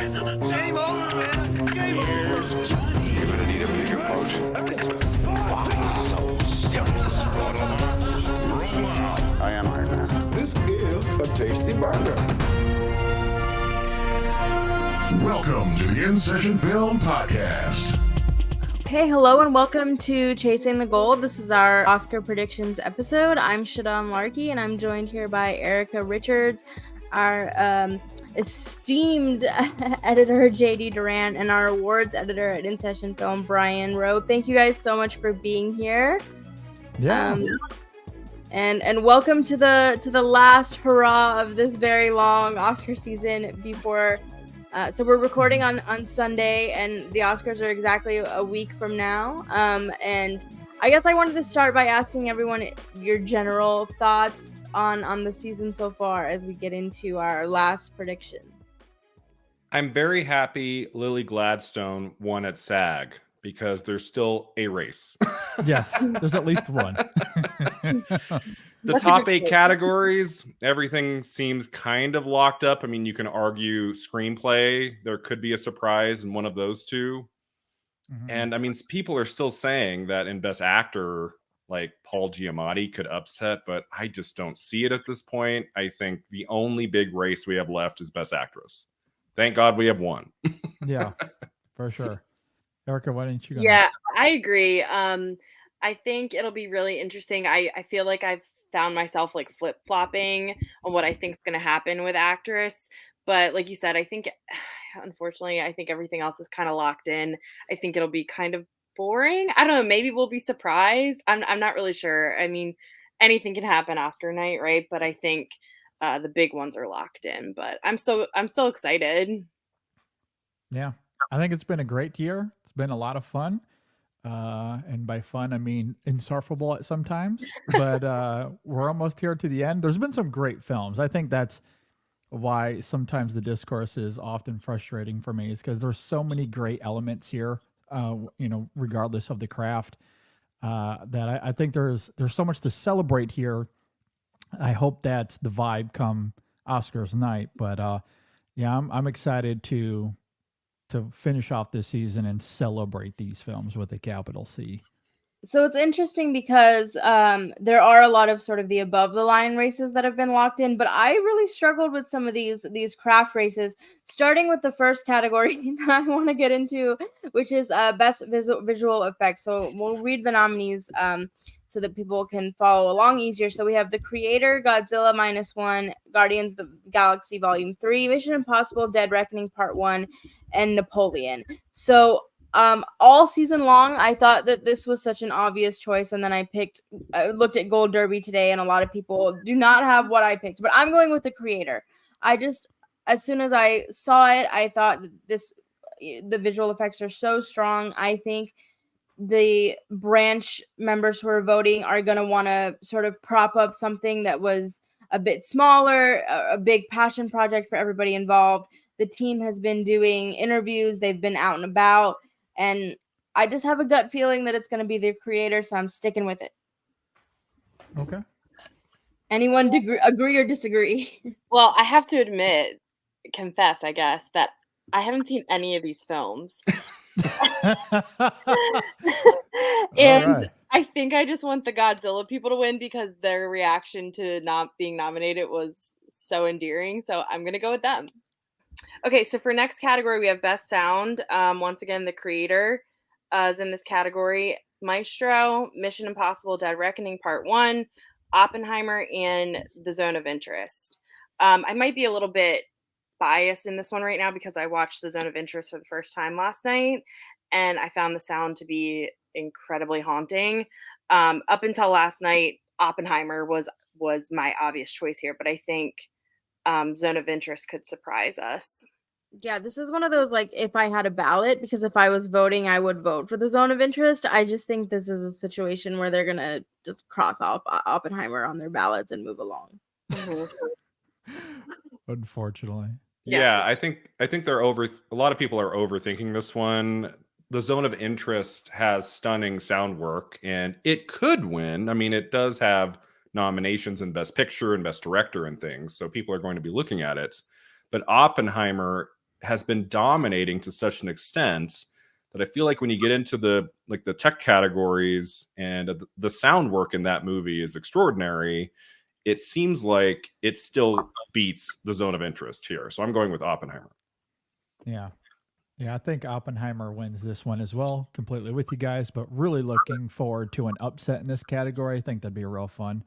Game over, man. Game over. Johnny. You're gonna need a bigger boat. So serious. Roll out. I am Iron Man. This is a tasty burger. Welcome to the In Session Film Podcast. Okay, hello and welcome to Chasing the Gold. This is our Oscar predictions episode. I'm Shadan Larki and I'm joined here by Erica Richards, our esteemed editor JD Duran, and our awards editor at In Session Film Brian Rowe. Thank you guys so much for being here. Yeah. And welcome to the last hurrah of this very long Oscar season before. So we're recording on Sunday, and the Oscars are exactly a week from now. And I guess I wanted to start by asking everyone your general thoughts on the season so far as we get into our last prediction. I'm very happy Lily Gladstone won at SAG because there's still a race. Yes, there's at least one. The top 8 categories, everything seems kind of locked up. I mean, you can argue screenplay. There could be a surprise in one of those two. Mm-hmm. And I mean, people are still saying that in Best Actor, like Paul Giamatti could upset, but I just don't see it at this point. I think the only big race we have left is Best Actress. Thank God we have one. Yeah, for sure. Erica, why didn't you go? Yeah, I agree. I think it'll be really interesting. I feel like I've found myself like flip-flopping on what I think is going to happen with actress. But like you said, I think, unfortunately, I think everything else is kind of locked in. I think it'll be kind of boring. I don't know. Maybe we'll be surprised. I'm not really sure. I mean, anything can happen Oscar night, right? But I think the big ones are locked in. But I'm still excited. Yeah, I think it's been a great year. It's been a lot of fun. And by fun, I mean insufferable at sometimes, but we're almost here to the end. There's been some great films. I think that's why sometimes the discourse is often frustrating for me, is because there's so many great elements here, regardless of the craft, that I think there's so much to celebrate here. I hope that's the vibe come Oscars night, but yeah, I'm excited to finish off this season and celebrate these films with a capital C. So it's interesting because there are a lot of sort of the above the line races that have been locked in, but I really struggled with some of these craft races, starting with the first category that I want to get into, which is best visual effects. So we'll read the nominees so that people can follow along easier. So we have The Creator, Godzilla -1, Guardians of the Galaxy Volume 3, Mission Impossible, Dead Reckoning Part 1, and Napoleon. So all season long, I thought that this was such an obvious choice, and then I looked at Gold Derby today, and a lot of people do not have what I picked, but I'm going with The Creator. As soon as I saw it, I thought that the visual effects are so strong. I think the branch members who are voting are going to want to sort of prop up something that was a bit smaller, a big passion project for everybody involved. The team has been doing interviews. They've been out and about. And I just have a gut feeling that it's going to be The Creator, so I'm sticking with it. Okay. Anyone agree or disagree? Well, I have to confess, I guess, that I haven't seen any of these films. And right. I think I just want the Godzilla people to win because their reaction to not being nominated was so endearing. So I'm going to go with them. Okay, so for next category, we have Best Sound. Once again, The Creator is in this category. Maestro, Mission Impossible, Dead Reckoning Part 1, Oppenheimer, and The Zone of Interest. I might be a little bit biased in this one right now because I watched The Zone of Interest for the first time last night, and I found the sound to be incredibly haunting. Up until last night, Oppenheimer was my obvious choice here, but I think Zone of Interest could surprise us. Yeah, this is one of those, like, if I had a ballot, because if I was voting, I would vote for The Zone of Interest. I just think this is a situation where they're going to just cross off Oppenheimer on their ballots and move along. Unfortunately. Yeah, I think they're a lot of people are overthinking this one. The Zone of Interest has stunning sound work, and it could win. I mean, it does have nominations in Best Picture and Best Director and things, so people are going to be looking at it. But Oppenheimer has been dominating to such an extent that I feel like when you get into the tech categories and the sound work in that movie is extraordinary, it seems like it still beats the zone of interest here. So I'm going with Oppenheimer. Yeah. Yeah, I think Oppenheimer wins this one as well. Completely with you guys, but really looking forward to an upset in this category. I think that'd be real fun.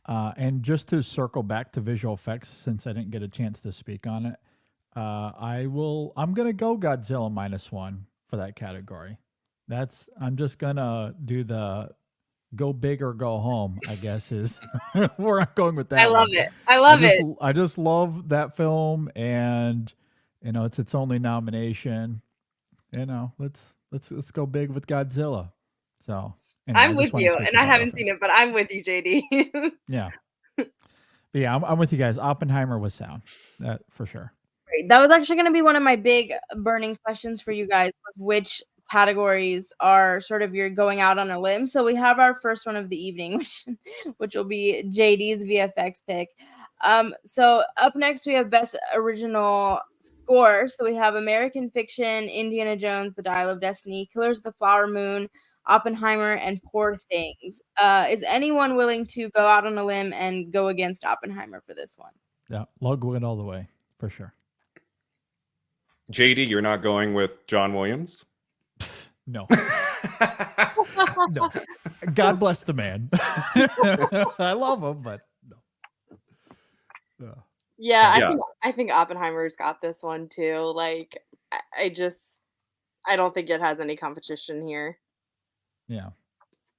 And just to circle back to visual effects, since I didn't get a chance to speak on it, I'm gonna go Godzilla -1 for that category. I'm just gonna do the go big or go home, I guess is where I'm going with that. I love it. I love it. I just love that film, and it's its only nomination. Let's go big with Godzilla. So anyway, I'm with you, and I haven't seen it, but I'm with you, JD. Yeah. But yeah, I'm with you guys. Oppenheimer was sound, that for sure. Great. That was actually going to be one of my big burning questions for you guys, was which categories are sort of you're going out on a limb. So we have our first one of the evening, which will be JD's VFX pick. So up next we have Best Original Score. So we have American Fiction, Indiana Jones, The Dial of Destiny, Killers of the Flower Moon, Oppenheimer, and Poor Things. Is anyone willing to go out on a limb and go against Oppenheimer for this one? Yeah, Lug win all the way for sure. JD, you're not going with John Williams? No. No. God bless the man. I love him, but no. Yeah, I think Oppenheimer's got this one too. Like, I don't think it has any competition here. Yeah.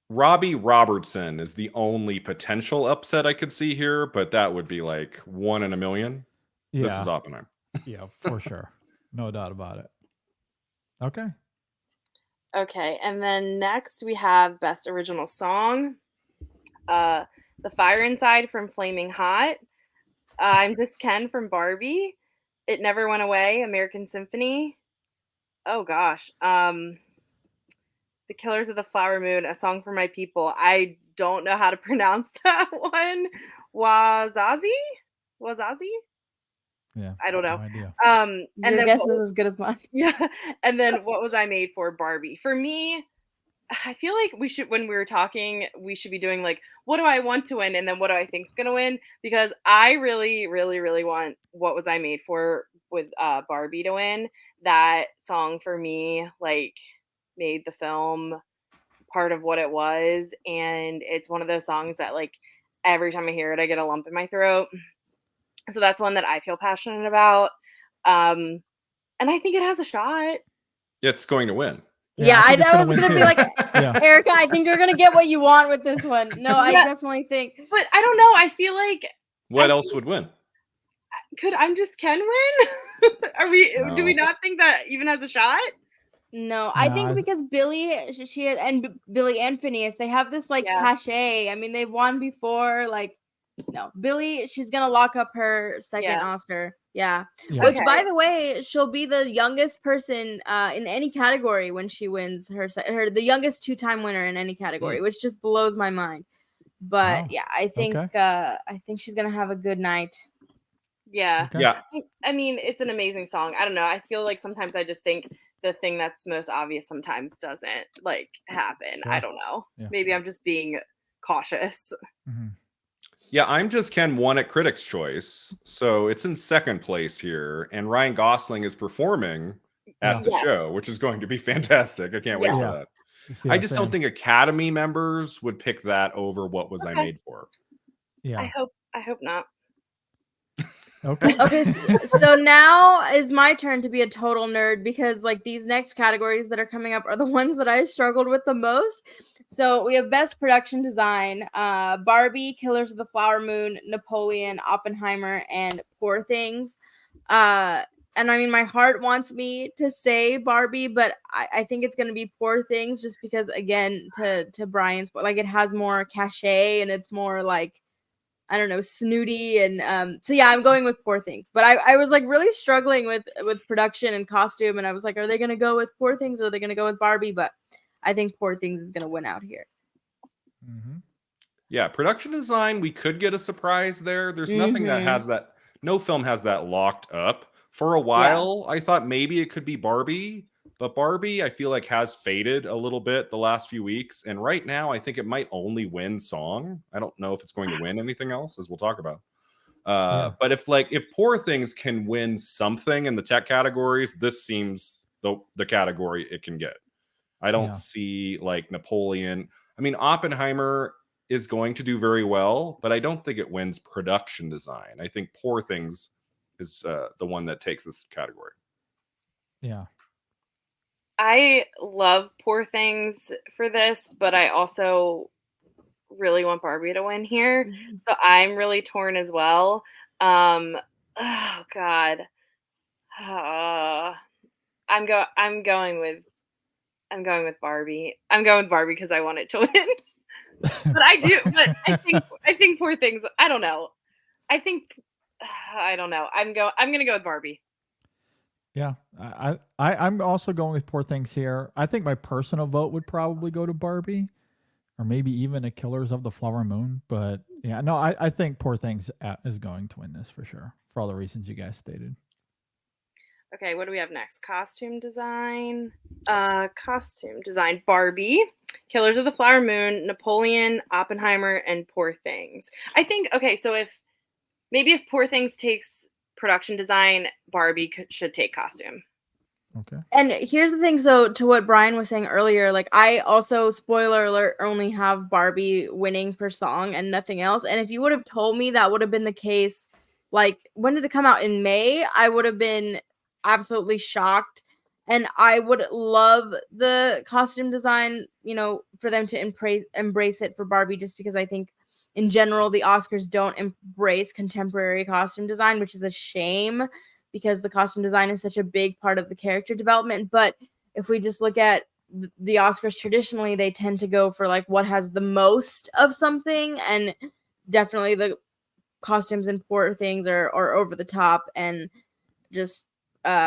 Robbie Robertson is the only potential upset I could see here, but that would be like 1 in a million. Yeah. This is Oppenheimer. Yeah, for sure. No doubt about it. Okay. Okay, and then next we have Best Original Song. The Fire Inside from Flaming Hot. I'm Just Ken from Barbie. It Never Went Away, American Symphony. Oh gosh. The Killers of the Flower Moon, A Song for My People. I don't know how to pronounce that one. Wazazi? Yeah. I don't know. No idea. And Your then guess is as good as mine. Yeah. And then What Was I Made For? Barbie. For me, I feel like when we were talking, we should be doing like, what do I want to win? And then what do I think is going to win? Because I really, really, really want What Was I Made For with Barbie to win. That song for me, like, made the film part of what it was. And it's one of those songs that, like, every time I hear it, I get a lump in my throat. So that's one that I feel passionate about. And I think it has a shot. It's going to win. Yeah, I was going to be like, Yeah. Erica, I think you're going to get what you want with this one. No, I definitely think. But I don't know. I feel like. What else would win? Could I'm Just Ken win? No. Do we not think that even has a shot? No, I think because Billy and Phineas, they have this like cachet. I mean, they've won before. Like, no, Billy, she's gonna lock up her second Oscar. Yeah. Which, by the way, she'll be the youngest person in any category when she wins the youngest 2-time winner in any category, which just blows my mind. But I think she's gonna have a good night. Yeah. Okay. Yeah. I mean, it's an amazing song. I don't know. I feel like sometimes I just think the thing that's most obvious sometimes doesn't like happen. Sure. I don't know. Yeah. Maybe I'm just being cautious. Mm-hmm. Yeah, I'm Just Ken won at Critics' Choice, so it's in second place here, and Ryan Gosling is performing at the show, which is going to be fantastic. I can't wait for that. I just don't think Academy members would pick that over What Was I Made For. Yeah. I hope not. Okay, so now it's my turn to be a total nerd because like these next categories that are coming up are the ones that I struggled with the most. So we have Best Production Design, Barbie, Killers of the Flower Moon, Napoleon, Oppenheimer, and Poor Things. And I mean, my heart wants me to say Barbie, but I think it's going to be Poor Things just because, again, to Brian's point, like it has more cachet and it's more like, I don't know, snooty. And so, yeah, I'm going with Poor Things. But I was like really struggling with production and costume. And I was like, are they going to go with Poor Things or are they going to go with Barbie? But I think Poor Things is going to win out here. Mm-hmm. Yeah, production design, we could get a surprise there. There's nothing that has that. No film has that locked up. For a while, I thought maybe it could be Barbie, but Barbie, I feel like, has faded a little bit the last few weeks. And right now, I think it might only win song. I don't know if it's going to win anything else, as we'll talk about. But if Poor Things can win something in the tech categories, this seems the category it can get. I don't see like Napoleon. I mean, Oppenheimer is going to do very well, but I don't think it wins production design. I think Poor Things is the one that takes this category. Yeah. I love Poor Things for this, but I also really want Barbie to win here. So I'm really torn as well. Oh God. I'm going with Barbie. I'm going with Barbie because I want it to win. But I think Poor Things, I don't know. I don't know. I'm gonna go with Barbie. Yeah, I'm also going with Poor Things here. I think my personal vote would probably go to Barbie, or maybe even a Killers of the Flower Moon. But yeah, no, I think Poor Things is going to win this for sure, for all the reasons you guys stated. Okay, what do we have next? Costume design. Barbie, Killers of the Flower Moon, Napoleon, Oppenheimer, and Poor Things. I think, okay, so if Poor Things takes production design, Barbie should take costume. Okay. And here's the thing, so to what Brian was saying earlier, like I also, spoiler alert, only have Barbie winning for song and nothing else. And if you would have told me that would have been the case, like when did it come out? In May, I would have been absolutely shocked. And I would love the costume design, for them to embrace it for Barbie, just because I think in general the Oscars don't embrace contemporary costume design, which is a shame because the costume design is such a big part of the character development. But if we just look at the Oscars traditionally, they tend to go for like what has the most of something, and definitely the costumes in Poor Things are over the top and just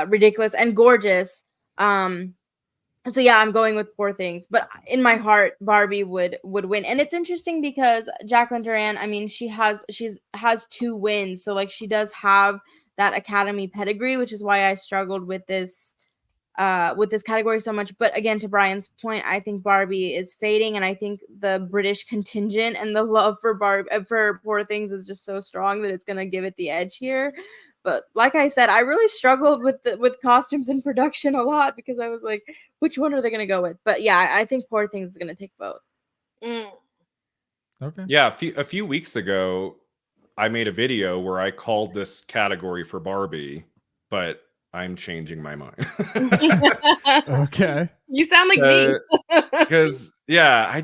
ridiculous and gorgeous. So yeah, I'm going with Poor Things, but in my heart, Barbie would win. And it's interesting because Jacqueline Duran, I mean, she has 2 wins, so like she does have that Academy pedigree, which is why I struggled with this category so much. But again, to Brian's point, I think Barbie is fading, and I think the British contingent and the love for Poor Things is just so strong that it's gonna give it the edge here. But like I said, I really struggled with costumes and production a lot because I was like, which one are they gonna go with? But yeah, I think Poor Things is gonna take both. Okay. Yeah, a few weeks ago, I made a video where I called this category for Barbie, but I'm changing my mind. Okay. You sound like me. Because I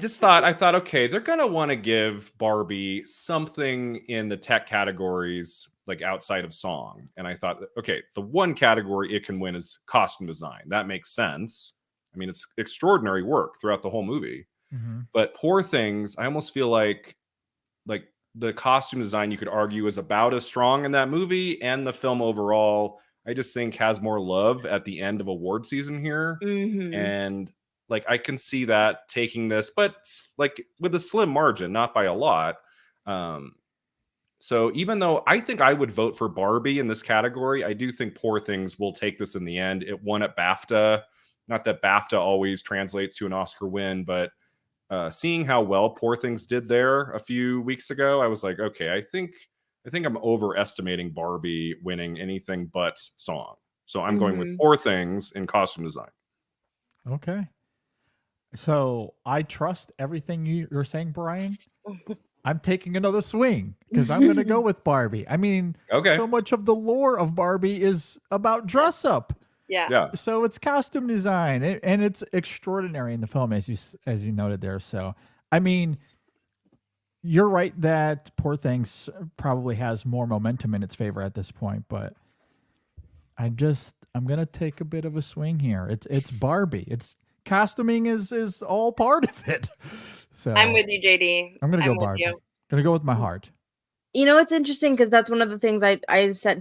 thought, okay, they're gonna want to give Barbie something in the tech categories, like outside of song. And I thought, okay, the one category it can win is costume design. That makes sense. I mean, it's extraordinary work throughout the whole movie. Mm-hmm. But Poor Things, I almost feel like the costume design, you could argue, is about as strong in that movie, and the film overall, I just think, has more love at the end of award season here. Mm-hmm. And like I can see that taking this, but like with a slim margin, not by a lot. So even though I think I would vote for Barbie in this category, I do think Poor Things will take this in the end. It won at BAFTA. Not that BAFTA always translates to an Oscar win, but seeing how well Poor Things did there a few weeks ago, I was like, okay, I think I'm overestimating Barbie winning anything but song. So I'm going with Poor Things in costume design. Okay. So I trust everything you're saying, Brian. I'm taking another swing because I'm going to go with Barbie. I mean, so much of the lore of Barbie is about dress up. Yeah. So it's costume design, and it's extraordinary in the film, as you noted there. So, I mean, you're right that Poor Things probably has more momentum in its favor at this point, but I'm gonna take a bit of a swing here. It's Barbie. It's costuming is all part of it. So I'm with you, JD. I'm gonna go Barbie. Gonna go with my heart. You know, it's interesting because that's one of the things I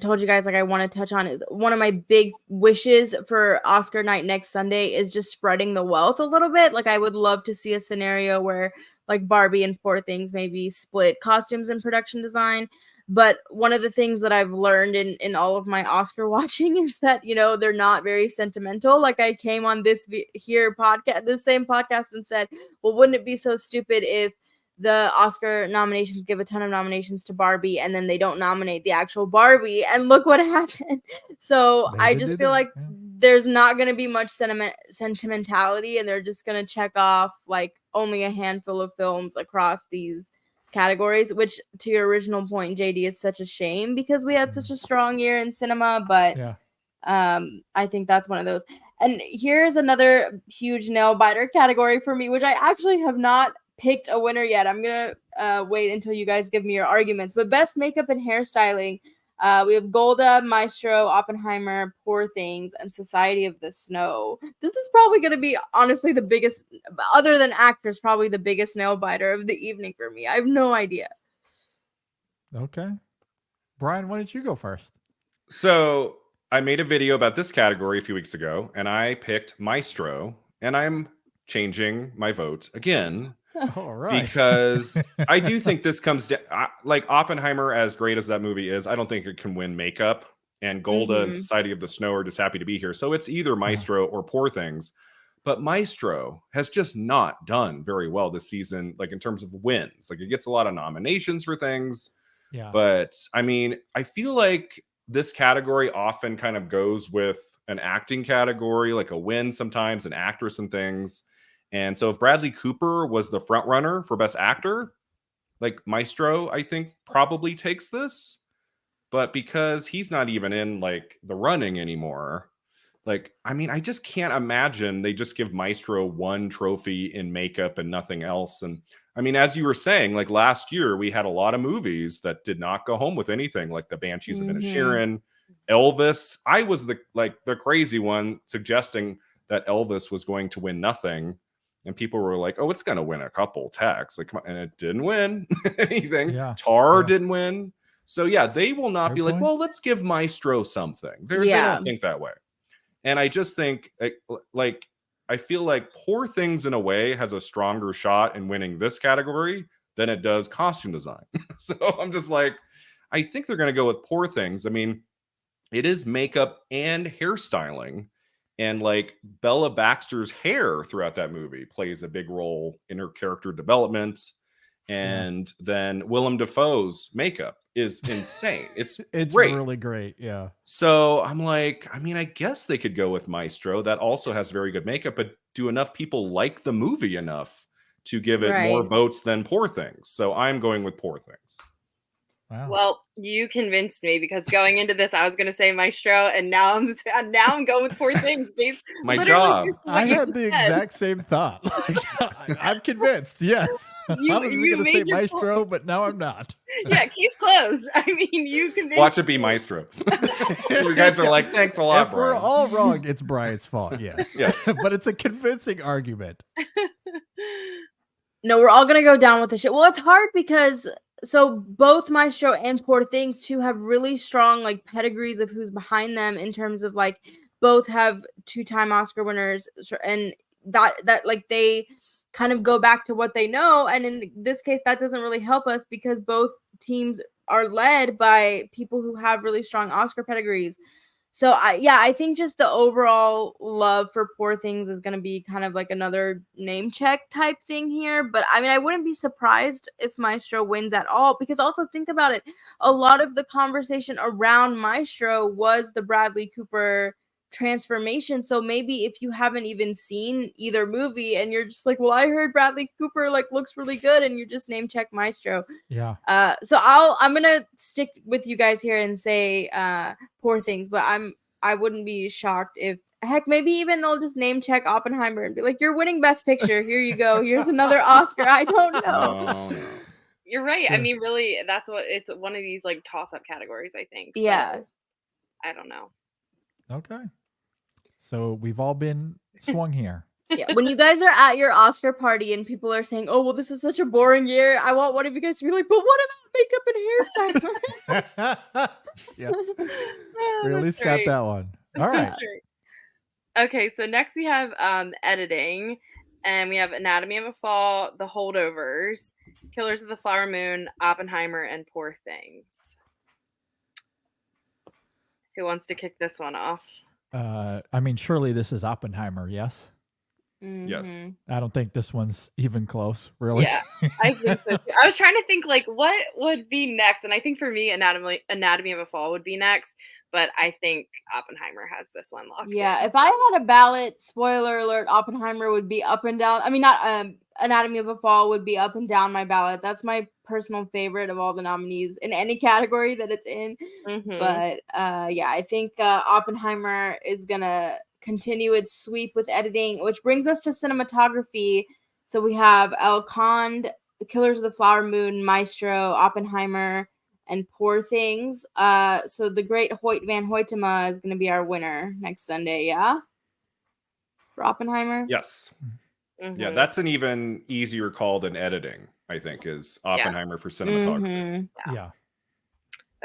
told you guys, like, I want to touch on is one of my big wishes for Oscar night next Sunday is just spreading the wealth a little bit. Like, I would love to see a scenario where like Barbie and Poor Things maybe split costumes and production design. But one of the things that I've learned in all of my Oscar watching is that, they're not very sentimental. Like I came on this same podcast and said, well, wouldn't it be so stupid if the Oscar nominations give a ton of nominations to Barbie and then they don't nominate the actual Barbie, and look what happened. So I just feel like there's not going to be much sentimentality, and they're just going to check off like only a handful of films across these categories, which to your original point, JD, is such a shame because we had such a strong year in cinema. But I think that's one of those. And here's another huge nail biter category for me, which I actually have not picked a winner yet. I'm gonna wait until you guys give me your arguments. But best makeup and hairstyling, we have Golda, Maestro, Oppenheimer, Poor Things, and Society of the Snow. This is probably going to be, honestly, the biggest, other than actors, probably the biggest nail biter of the evening for me. I have no idea. Okay. Brian, why don't you go first? So I made a video about this category a few weeks ago, and I picked Maestro, and I'm changing my vote again. All right. Because I do think this comes down, like Oppenheimer, as great as that movie is, I don't think it can win makeup. And Golda and Society of the Snow are just happy to be here. So it's either Maestro or Poor Things. But Maestro has just not done very well this season, like in terms of wins. Like it gets a lot of nominations for things. Yeah. But I mean, I feel like this category often kind of goes with an acting category, like a win sometimes, an actress and things. And so if Bradley Cooper was the front runner for Best Actor, like Maestro, I think probably takes this. But because he's not even in like the running anymore, like, I mean, I just can't imagine they just give Maestro one trophy in makeup and nothing else. And I mean, as you were saying, like last year, we had a lot of movies that did not go home with anything, like The Banshees of Inisherin, Elvis. I was the crazy one suggesting that Elvis was going to win nothing. And people were like, oh, it's going to win a couple tags. Like, and it didn't win anything. Yeah. Tar didn't win. So, yeah, they will not Fair be point. like, well, let's give Maestro something. They don't think that way. And I just think, like, I feel like Poor Things, in a way, has a stronger shot in winning this category than it does costume design. So I'm just like, I think they're going to go with Poor Things. I mean, it is makeup and hairstyling. And like Bella Baxter's hair throughout that movie plays a big role in her character development. And then Willem Dafoe's makeup is insane. It's great. Really great. Yeah. So I'm like, I mean, I guess they could go with Maestro. That also has very good makeup, but do enough people like the movie enough to give it more votes than Poor Things? So I'm going with Poor Things. Wow. Well, you convinced me, because going into this, I was going to say Maestro, and now I'm going with Poor Things. My job. I had the exact same thought. Like, I'm convinced. Yes, I was going to say Maestro, but now I'm not. Yeah, case closed. I mean, you convinced. Watch it be Maestro. You guys are like, thanks a lot. If we're all wrong, it's Brian's fault. Yes, but it's a convincing argument. No, we're all gonna go down with the shit. Well, it's hard because so both Maestro and Poor Things too have really strong like pedigrees of who's behind them in terms of like both have 2-time Oscar winners, and that like they kind of go back to what they know. And in this case, that doesn't really help us because both teams are led by people who have really strong Oscar pedigrees. So I think just the overall love for Poor Things is going to be kind of like another name check type thing here. But I mean, I wouldn't be surprised if Maestro wins at all, because also think about it. A lot of the conversation around Maestro was the Bradley Cooper transformation. So maybe if you haven't even seen either movie and you're just like, well, I heard Bradley Cooper like looks really good, and you just name check Maestro. Yeah. So I'm gonna stick with you guys here and say Poor Things, but I wouldn't be shocked if maybe even they'll just name check Oppenheimer and be like, you're winning Best Picture. Here you go. Here's another Oscar. I don't know. No. You're right. I mean, really, that's what it's one of these like toss-up categories, I think. Yeah. So, I don't know. Okay. So we've all been swung here. Yeah, when you guys are at your Oscar party and people are saying, oh, well, this is such a boring year, I want one of you guys to be like, but what about makeup and hairstyle? Yeah. We at least got that one. All right. Okay, so next we have editing. And we have Anatomy of a Fall, The Holdovers, Killers of the Flower Moon, Oppenheimer, and Poor Things. Who wants to kick this one off? I mean, surely this is Oppenheimer, yes? Yes. I don't think this one's even close, really. Yeah, I think so too. I was trying to think like what would be next, and I think for me, Anatomy of a Fall would be next. But I think Oppenheimer has this one locked. Yeah, if I had a ballot, spoiler alert, Oppenheimer would be up and down. I mean, not Anatomy of a Fall would be up and down my ballot. That's my personal favorite of all the nominees in any category that it's in. But yeah, I think Oppenheimer is gonna continue its sweep with editing, which brings us to cinematography. So we have El Conde, The Killers of the Flower Moon, Maestro, Oppenheimer, and Poor Things. So the great Hoyt van Hoytema is going to be our winner next Sunday, yeah? For Oppenheimer? Yes. Yeah, that's an even easier call than editing, I think, is Oppenheimer for cinematography. Yeah.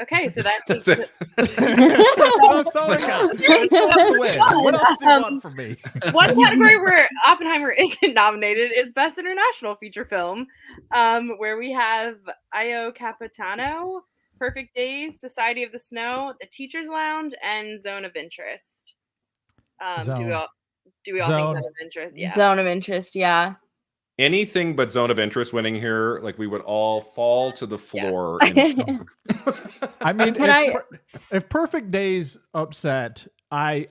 Okay, so that's it. That's all I got. Let's go to win. What else do you want from me? One category where Oppenheimer isn't nominated is Best International Feature Film, where we have Io Capitano, Perfect Days, Society of the Snow, The Teacher's Lounge, and Zone of Interest. Do we all think Zone of Interest? Yeah. Zone of Interest, yeah. Anything but Zone of Interest winning here, like we would all fall to the floor. I mean, if Perfect Days upset, I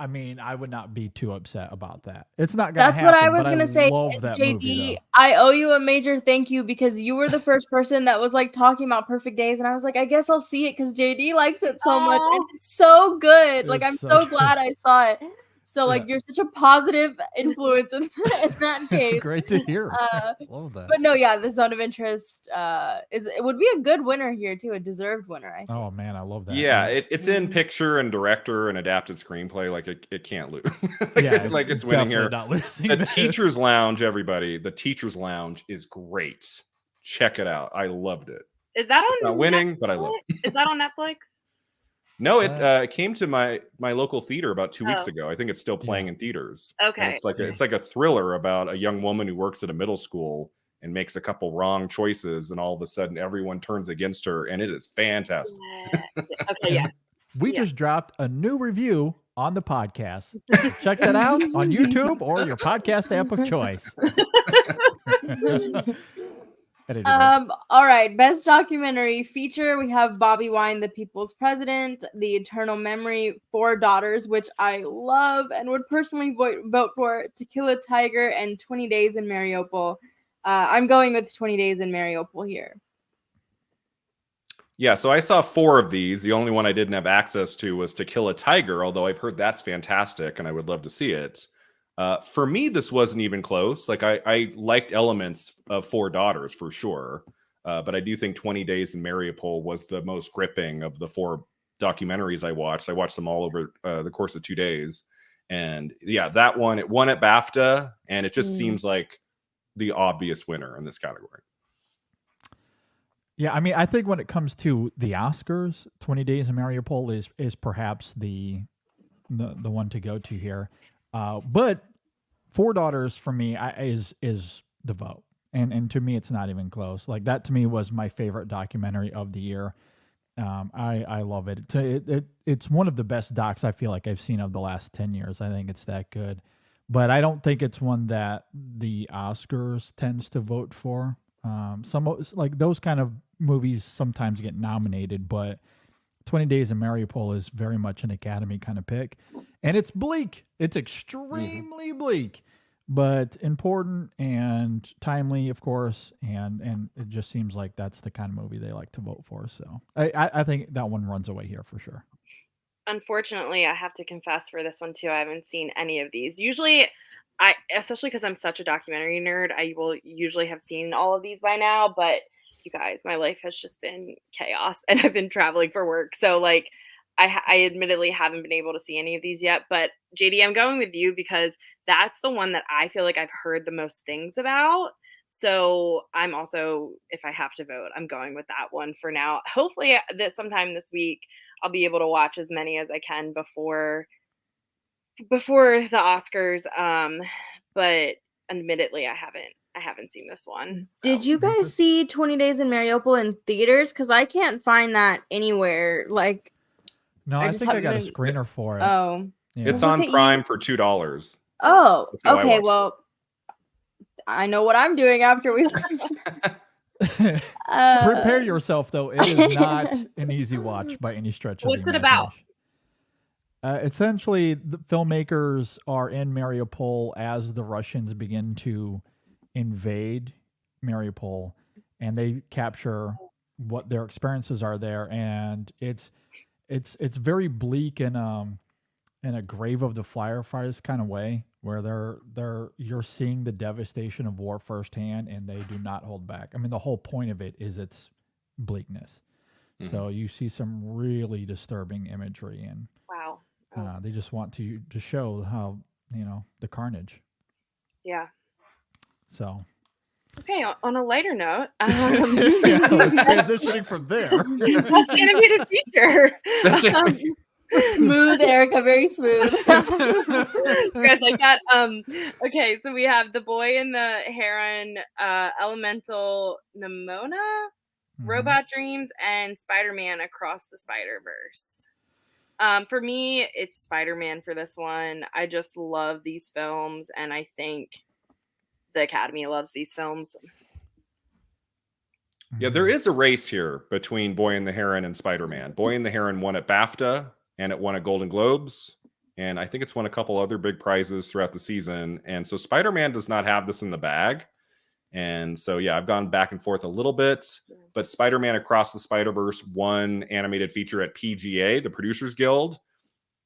mean, I would not be too upset about that. It's not gonna happen. That's what I was gonna say. That JD, movie, I owe you a major thank you because you were the first person that was like talking about Perfect Days, and I was like, I guess I'll see it because JD likes it so much, and it's so good. Like, I'm so glad I saw it. So, like, you're such a positive influence in that case. Great to hear. Love that. But no, yeah, the Zone of Interest it would be a good winner here too, a deserved winner. I think. Oh man, I love that. Yeah, it's in picture and director and adapted screenplay. Like it can't lose. Like it's winning here. Not losing the Teacher's Lounge, everybody. The Teacher's Lounge is great. Check it out. I loved it. Is that on? It's not winning, but I love it. Is that on Netflix? No, it came to my local theater about 2 weeks ago. I think it's still playing in theaters. Okay, and it's like a thriller about a young woman who works at a middle school and makes a couple wrong choices, and all of a sudden everyone turns against her, and it is fantastic. Okay, yeah. We just dropped a new review on the podcast. Check that out on YouTube or your podcast app of choice. All right, best documentary feature, we have Bobby Wine, The People's President, The Eternal Memory, Four Daughters, which I love and would personally vote for, To Kill a Tiger, and 20 Days in Mariupol. I'm going with 20 Days in Mariupol here. Yeah, so I saw 4 of these. The only one I didn't have access to was To Kill a Tiger, although I've heard that's fantastic and I would love to see it. For me, this wasn't even close. Like I liked elements of Four Daughters for sure, but I do think 20 Days in Mariupol was the most gripping of the 4 documentaries I watched. I watched them all over the course of 2 days, and yeah, that one, it won at BAFTA, and it just seems like the obvious winner in this category. Yeah, I mean, I think when it comes to the Oscars, 20 Days in Mariupol is perhaps the one to go to here. But Four Daughters for me is the vote, and to me it's not even close. Like that to me was my favorite documentary of the year. I love it. It's one of the best docs I feel like I've seen of the last 10 years. I think it's that good, but I don't think it's one that the Oscars tends to vote for. Some like those kind of movies sometimes get nominated, but 20 Days in Mariupol is very much an Academy kind of pick. And it's bleak. It's extremely bleak, but important and timely, of course. And it just seems like that's the kind of movie they like to vote for. So I think that one runs away here for sure. Unfortunately, I have to confess for this one too, I haven't seen any of these. Usually, especially because I'm such a documentary nerd, I will usually have seen all of these by now. But you guys, my life has just been chaos, and I've been traveling for work. So like, I admittedly haven't been able to see any of these yet. But JD, I'm going with you because that's the one that I feel like I've heard the most things about. So I'm also, if I have to vote, I'm going with that one for now. Hopefully sometime this week, I'll be able to watch as many as I can before the Oscars. But admittedly, I haven't seen this one. Did you guys see 20 Days in Mariupol in theaters? Because I can't find that anywhere. Like, No, I think I got a screener for it. Oh, Yeah. It's on Prime for $2. Oh, That's how I okay. watched Well, I know what I'm doing after we watch. Prepare yourself, though. It is not an easy watch by any stretch of the What's it about? Essentially, the filmmakers are in Mariupol as the Russians begin to invade Mariupol, and they capture what their experiences are there, and it's very bleak in a grave of the firefighters kind of way, where you're seeing the devastation of war firsthand, and they do not hold back. I mean, the whole point of it is its bleakness. Mm-hmm. So you see some really disturbing imagery, and wow, they just want to show how the carnage. Yeah. So. Okay, on a lighter note, transitioning from there. That's animated feature. Smooth, Erica, very smooth. You guys like that? Okay, so we have The Boy and the Heron, Elemental Nimona, Robot Dreams, and Spider-Man Across the Spider-Verse. For me, it's Spider-Man for this one. I just love these films, and I think the Academy loves these films. Yeah, there is a race here between Boy and the Heron and Spider-Man. Boy and the Heron won at BAFTA, and it won at Golden Globes, and I think it's won a couple other big prizes throughout the season. And so Spider-Man does not have this in the bag. And so, yeah, I've gone back and forth a little bit, but Spider-Man Across the Spider-Verse won animated feature at PGA, the Producers Guild.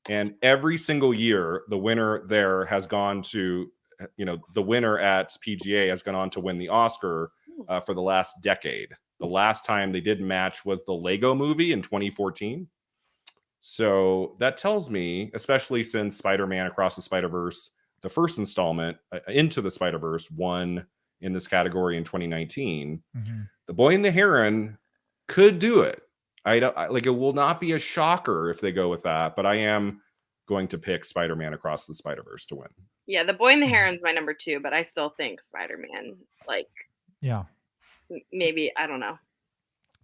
And every single year, the winner there has gone to, the winner at PGA has gone on to win the Oscar for the last decade. The last time they did match was the Lego Movie in 2014. So that tells me, especially since Spider-Man Across the Spider-Verse, the first installment, Into the Spider-Verse, won in this category in 2019. The Boy and the Heron could do it. It will not be a shocker if they go with that, but I am going to pick Spider-Man Across the Spider-Verse to win. Yeah, The Boy and the Heron's my number 2, but I still think Spider-Man, maybe, I don't know.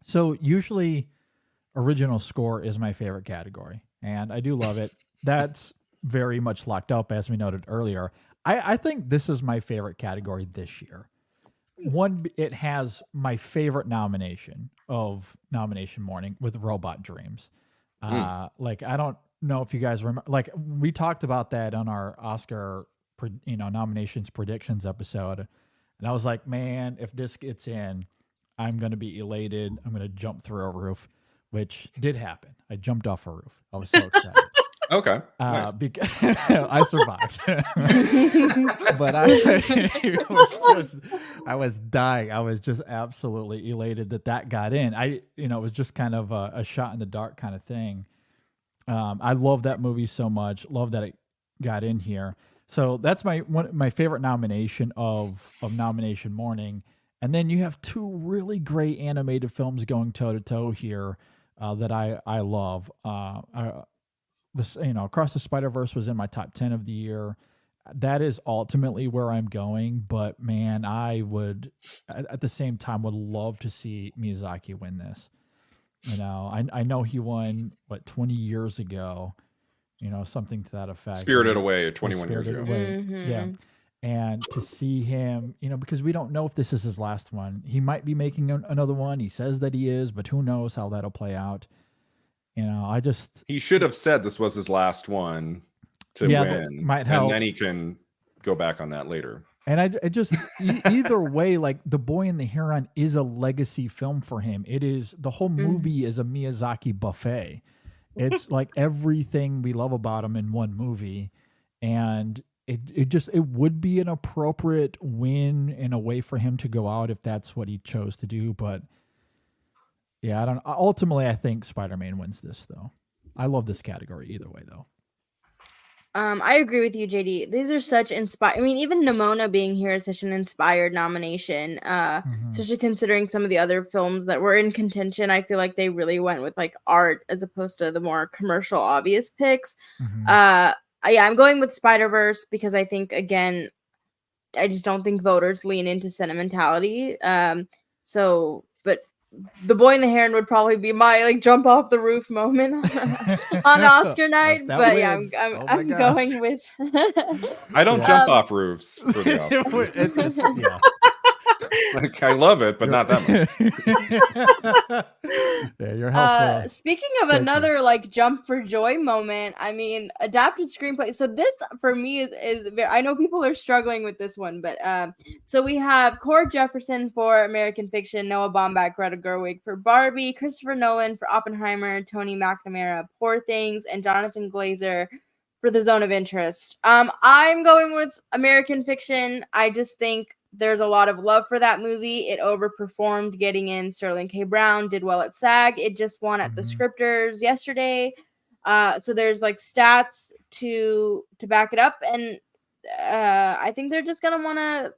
So usually original score is my favorite category, and I do love it. That's very much locked up, as we noted earlier. I think this is my favorite category this year. One, it has my favorite nomination of nomination morning with Robot Dreams. I don't know if you guys remember, we talked about that on our Oscar, nominations predictions episode. And I was like, man, if this gets in, I'm going to be elated. I'm going to jump through a roof, which did happen. I jumped off a roof. I was so excited. Okay. Nice. I survived. But I was dying. I was just absolutely elated that got in. It was just kind of a shot in the dark kind of thing. I love that movie so much. Love that it got in here. So that's my favorite nomination of nomination morning. And then you have two really great animated films going toe to toe here that I love. Across the Spider-Verse was in my top 10 of the year. That is ultimately where I'm going. But man, I would at the same time would love to see Miyazaki win this. I know he won 20 years ago. Something to that effect. Spirited Away 21 years ago. Mm-hmm. Yeah. And to see him, because we don't know if this is his last one. He might be making another one. He says that he is, but who knows how that'll play out. He should have said this was his last one to win. Might help. And then he can go back on that later. And I just, either way, The Boy and the Heron is a legacy film for him. It is, the whole movie is a Miyazaki buffet. It's like everything we love about him in one movie. And it would be an appropriate win in a way for him to go out if that's what he chose to do. But yeah, ultimately, I think Spider-Man wins this, though. I love this category either way, though. I agree with you, JD. These are such inspired. I mean, even Nimona being here is such an inspired nomination. Especially considering some of the other films that were in contention. I feel like they really went with art as opposed to the more commercial, obvious picks. I'm going with Spider-Verse because I think, again, just don't think voters lean into sentimentality. But The Boy and the Heron would probably be my like jump off the roof moment on Oscar night. That But yeah, wins. I'm Oh my gosh. going with. I don't Yeah. jump off roofs for the Oscars. It's yeah. Like, I love it, but not that much. Yeah, you're helpful. Speaking of Thank another like jump for joy moment, I mean, adapted screenplay. So this for me is very, I know people are struggling with this one, but so we have Cord Jefferson for American Fiction, Noah Baumbach, Greta Gerwig for Barbie, Christopher Nolan for Oppenheimer, Tony McNamara, Poor Things, and Jonathan Glazer for The Zone of Interest. I'm going with American Fiction. I just think there's a lot of love for that movie. It overperformed getting in. Sterling K. Brown did well at SAG. It just won at the Scripters yesterday. So there's like stats to back it up. And I think they're just going to want to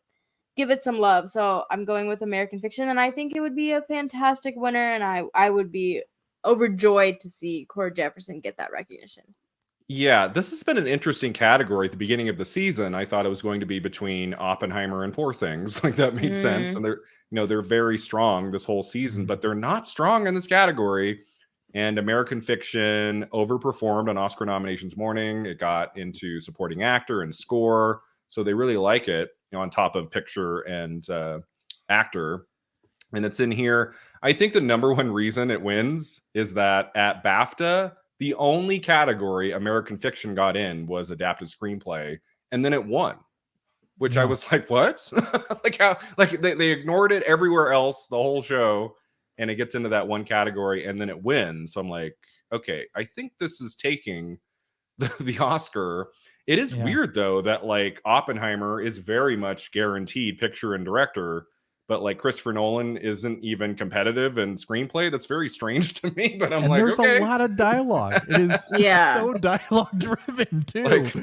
give it some love. So I'm going with American Fiction. And I think it would be a fantastic winner. And I would be overjoyed to see Cord Jefferson get that recognition. Yeah, this has been an interesting category at the beginning of the season. I thought it was going to be between Oppenheimer and Poor Things. Like that made sense. And they're very strong this whole season, but they're not strong in this category. And American Fiction overperformed on Oscar nominations morning. It got into supporting actor and score. So they really like it, on top of picture and actor. And it's in here. I think the number one reason it wins is that at BAFTA, the only category American Fiction got in was adapted screenplay, and then it won, which I was like, what? Like how? Like they ignored it everywhere else, the whole show, and it gets into that one category, and then it wins. So I'm like, okay, I think this is taking the Oscar. It is weird though that like Oppenheimer is very much guaranteed picture and director, but like Christopher Nolan isn't even competitive in screenplay. That's very strange to me. But I'm like, there's a lot of dialogue. It is so dialogue driven too. Like,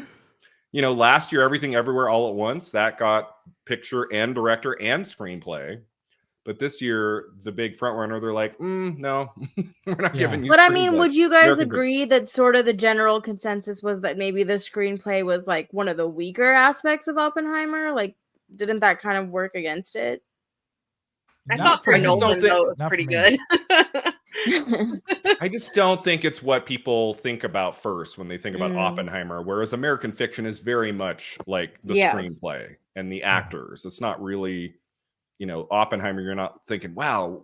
last year, Everything Everywhere All at Once, that got picture and director and screenplay. But this year, the big front runner, they're like, no, we're not giving you. But I mean, would you guys agree that sort of the general consensus was that maybe the screenplay was like one of the weaker aspects of Oppenheimer? Like, didn't that kind of work against it? I thought for Nolan, though, it was pretty good. I just don't think it's what people think about first when they think about Oppenheimer, whereas American Fiction is very much like the screenplay and the actors. It's not really, Oppenheimer, you're not thinking, wow,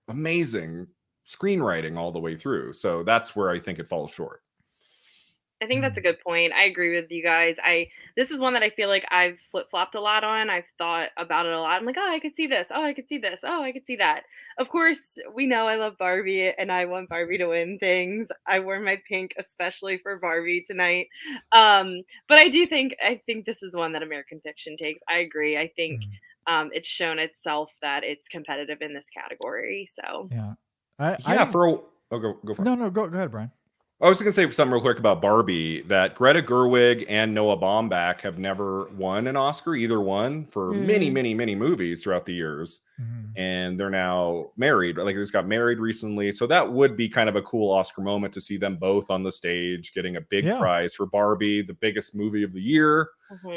amazing screenwriting all the way through. So that's where I think it falls short. I think that's a good point. I agree with you guys. This is one that I feel like I've flip-flopped a lot on. I've thought about it a lot. I'm like, oh, I could see this. Oh, I could see this. Oh, I could see that. Of course, we know I love Barbie and I want Barbie to win things. I wore my pink especially for Barbie tonight. But I think this is one that American Fiction takes. I agree. I think it's shown itself that it's competitive in this category. So go for it. No, go ahead, Brian. I was going to say something real quick about Barbie, that Greta Gerwig and Noah Baumbach have never won an Oscar, either one, for many, many, many movies throughout the years. And they're now married. Like, they just got married recently. So that would be kind of a cool Oscar moment to see them both on the stage getting a big prize for Barbie, the biggest movie of the year.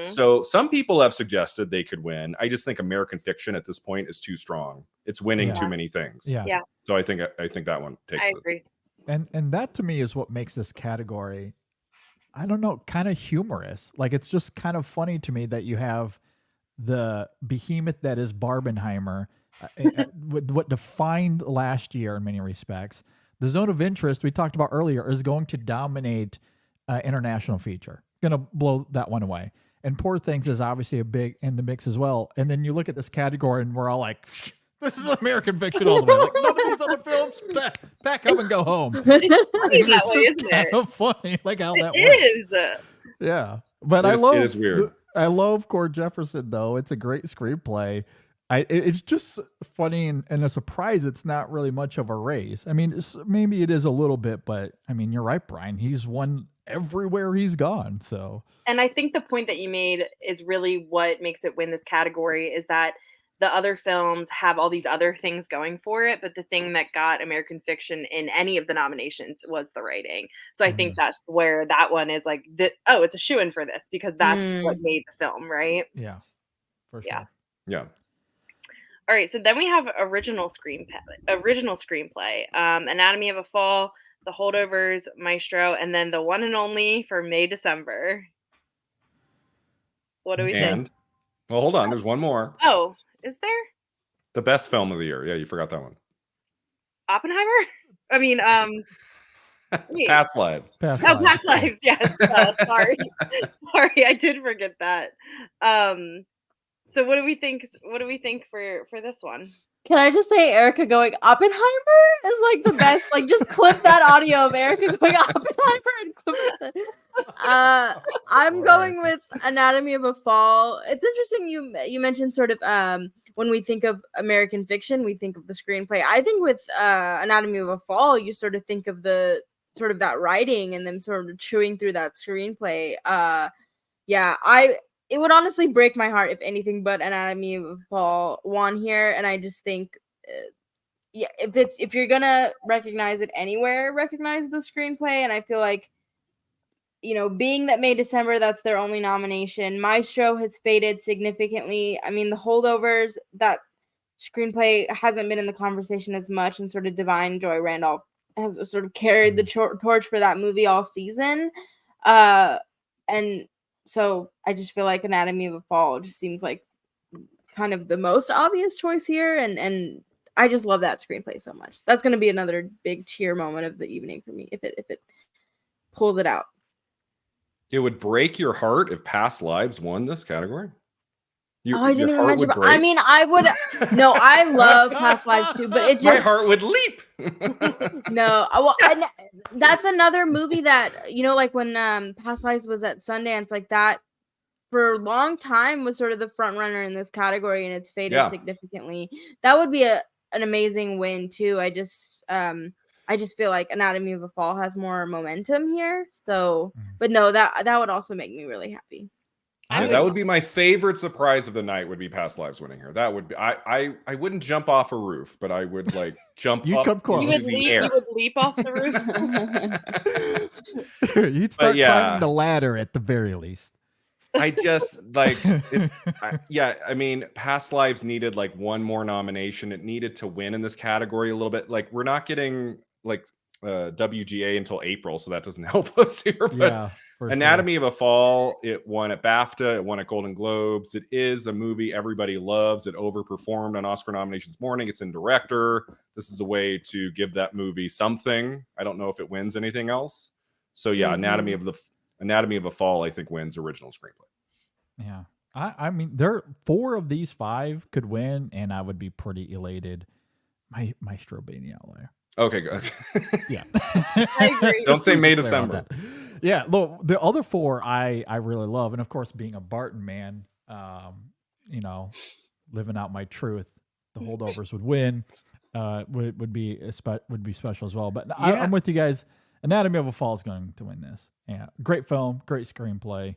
So some people have suggested they could win. I just think American Fiction at this point is too strong. It's winning too many things. Yeah. So I think that one takes I agree. And that to me is what makes this category, I don't know, kind of humorous. Like, it's just kind of funny to me that you have the behemoth that is Barbenheimer, what defined last year in many respects. The Zone of Interest we talked about earlier is going to dominate international feature, going to blow that one away. And Poor Things is obviously a big in the mix as well. And then you look at this category and we're all like, this is American Fiction all the way. Like, none of these other films, pack up and go home. It's funny that way, isn't it? Kind of funny, like how that works. Yeah, but it is weird. I love Cord Jefferson though. It's a great screenplay. It's just funny and a surprise. It's not really much of a race. I mean, maybe it is a little bit, but I mean, you're right, Brian. He's won everywhere he's gone. So, and I think the point that you made is really what makes it win this category is that the other films have all these other things going for it, but the thing that got American Fiction in any of the nominations was the writing. So I think that's where that one is like, it's a shoo-in for this because that's what made the film, right? Yeah. for Yeah. sure. Yeah. All right, so then we have original screenplay, Anatomy of a Fall, The Holdovers, Maestro, and then the one and only for May December. What do we think? And well, hold on. There's one more. Oh, is there The best film of the year. Yeah, you forgot that one. Oppenheimer? I mean, wait. Past Lives. Past Oh, lives. Past Lives. Yes. Sorry, I did forget that. So what do we think? What do we think for this one? Can I just say Erica going Oppenheimer is like the best. Like just clip that audio of Erica going Oppenheimer and clip it. I'm going with Anatomy of a Fall. It's interesting you mentioned sort of when we think of American fiction, we think of the screenplay. I think with Anatomy of a Fall, you sort of think of the sort of that writing and them sort of chewing through that screenplay. It would honestly break my heart if anything but Anatomy of a Fall won here, and I just think, if you're gonna recognize it anywhere, recognize the screenplay. And I feel like, being that May December, that's their only nomination. Maestro has faded significantly. I mean, The Holdovers, that screenplay hasn't been in the conversation as much, and sort of Divine Joy Randolph has sort of carried the torch for that movie all season, and so I just feel like Anatomy of a Fall just seems like kind of the most obvious choice here. And I just love that screenplay so much. That's going to be another big cheer moment of the evening for me if it pulls it out. It would break your heart if Past Lives won this category. I didn't even mention. I mean, I would. No, I love Past Lives too, but it just my heart would leap. No, well, that's another movie that like when Past Lives was at Sundance, like that for a long time was sort of the front runner in this category, and it's faded significantly. That would be an amazing win too. I just feel like Anatomy of a Fall has more momentum here. So, but no, that would also make me really happy. That would be my favorite surprise of the night. Would be Past Lives winning here. That would be. I wouldn't jump off a roof, but I would like jump up come close. into the air. You would leap off the roof. You'd start climbing the ladder at the very least. I just like it's. I mean, Past Lives needed like one more nomination. It needed to win in this category a little bit. Like we're not getting like WGA until April, so that doesn't help us here. But Anatomy of a Fall, it won at BAFTA, it won at Golden Globes. It is a movie everybody loves. It overperformed on Oscar nominations morning. It's in director. This is a way to give that movie something. I don't know if it wins anything else. So Anatomy of a Fall, I think, wins original screenplay. Yeah. I mean, 4 of these 5 could win, and I would be pretty elated. Maestro being the outlier. Okay, good. Yeah. I agree. Don't say May, December. Yeah, look, the other 4 I really love, and of course, being a Barton man, living out my truth, The Holdovers would win. Would be special as well. But I'm with you guys. Anatomy of a Fall is going to win this. Yeah, great film, great screenplay.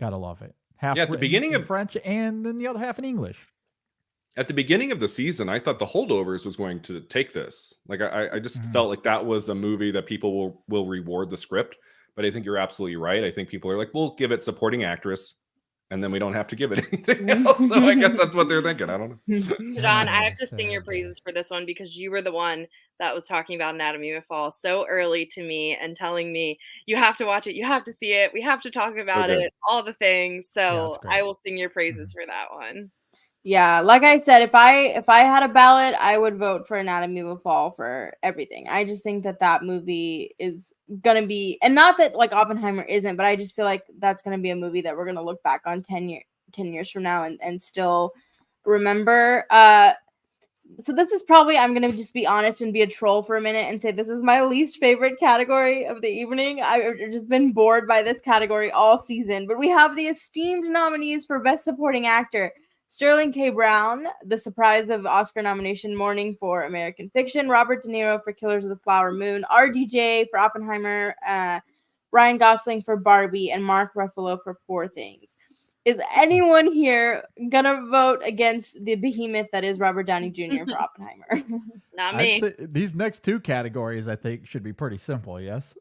Gotta love it. Half at the beginning in of French, and then the other half in English. At the beginning of the season, I thought The Holdovers was going to take this. Like I just felt like that was a movie that people will reward the script. But I think you're absolutely right. I think people are like, we'll give it supporting actress, and then we don't have to give it anything else. So I guess that's what they're thinking. I don't know. Shadan, I have to sing your praises for this one because you were the one that was talking about Anatomy of a Fall so early to me and telling me you have to watch it, you have to see it, we have to talk about it, all the things. So I will sing your praises for that one. Yeah, like I said, if I had a ballot, I would vote for Anatomy of a Fall for everything. I just think that movie is gonna be, and not that like Oppenheimer isn't, but I just feel like that's gonna be a movie that we're gonna look back on 10 years from now and still remember. So this is probably, I'm gonna just be honest and be a troll for a minute and say this is my least favorite category of the evening. I've just been bored by this category all season, but we have the esteemed nominees for Best Supporting Actor. Sterling K. Brown, the surprise of Oscar nomination morning for American Fiction. Robert De Niro for Killers of the Flower Moon. RDJ for Oppenheimer. Ryan Gosling for Barbie. And Mark Ruffalo for Poor Things. Is anyone here gonna vote against the behemoth that is Robert Downey Jr. for Oppenheimer? Not I'd me. say these next two categories, I think, should be pretty simple. Yes.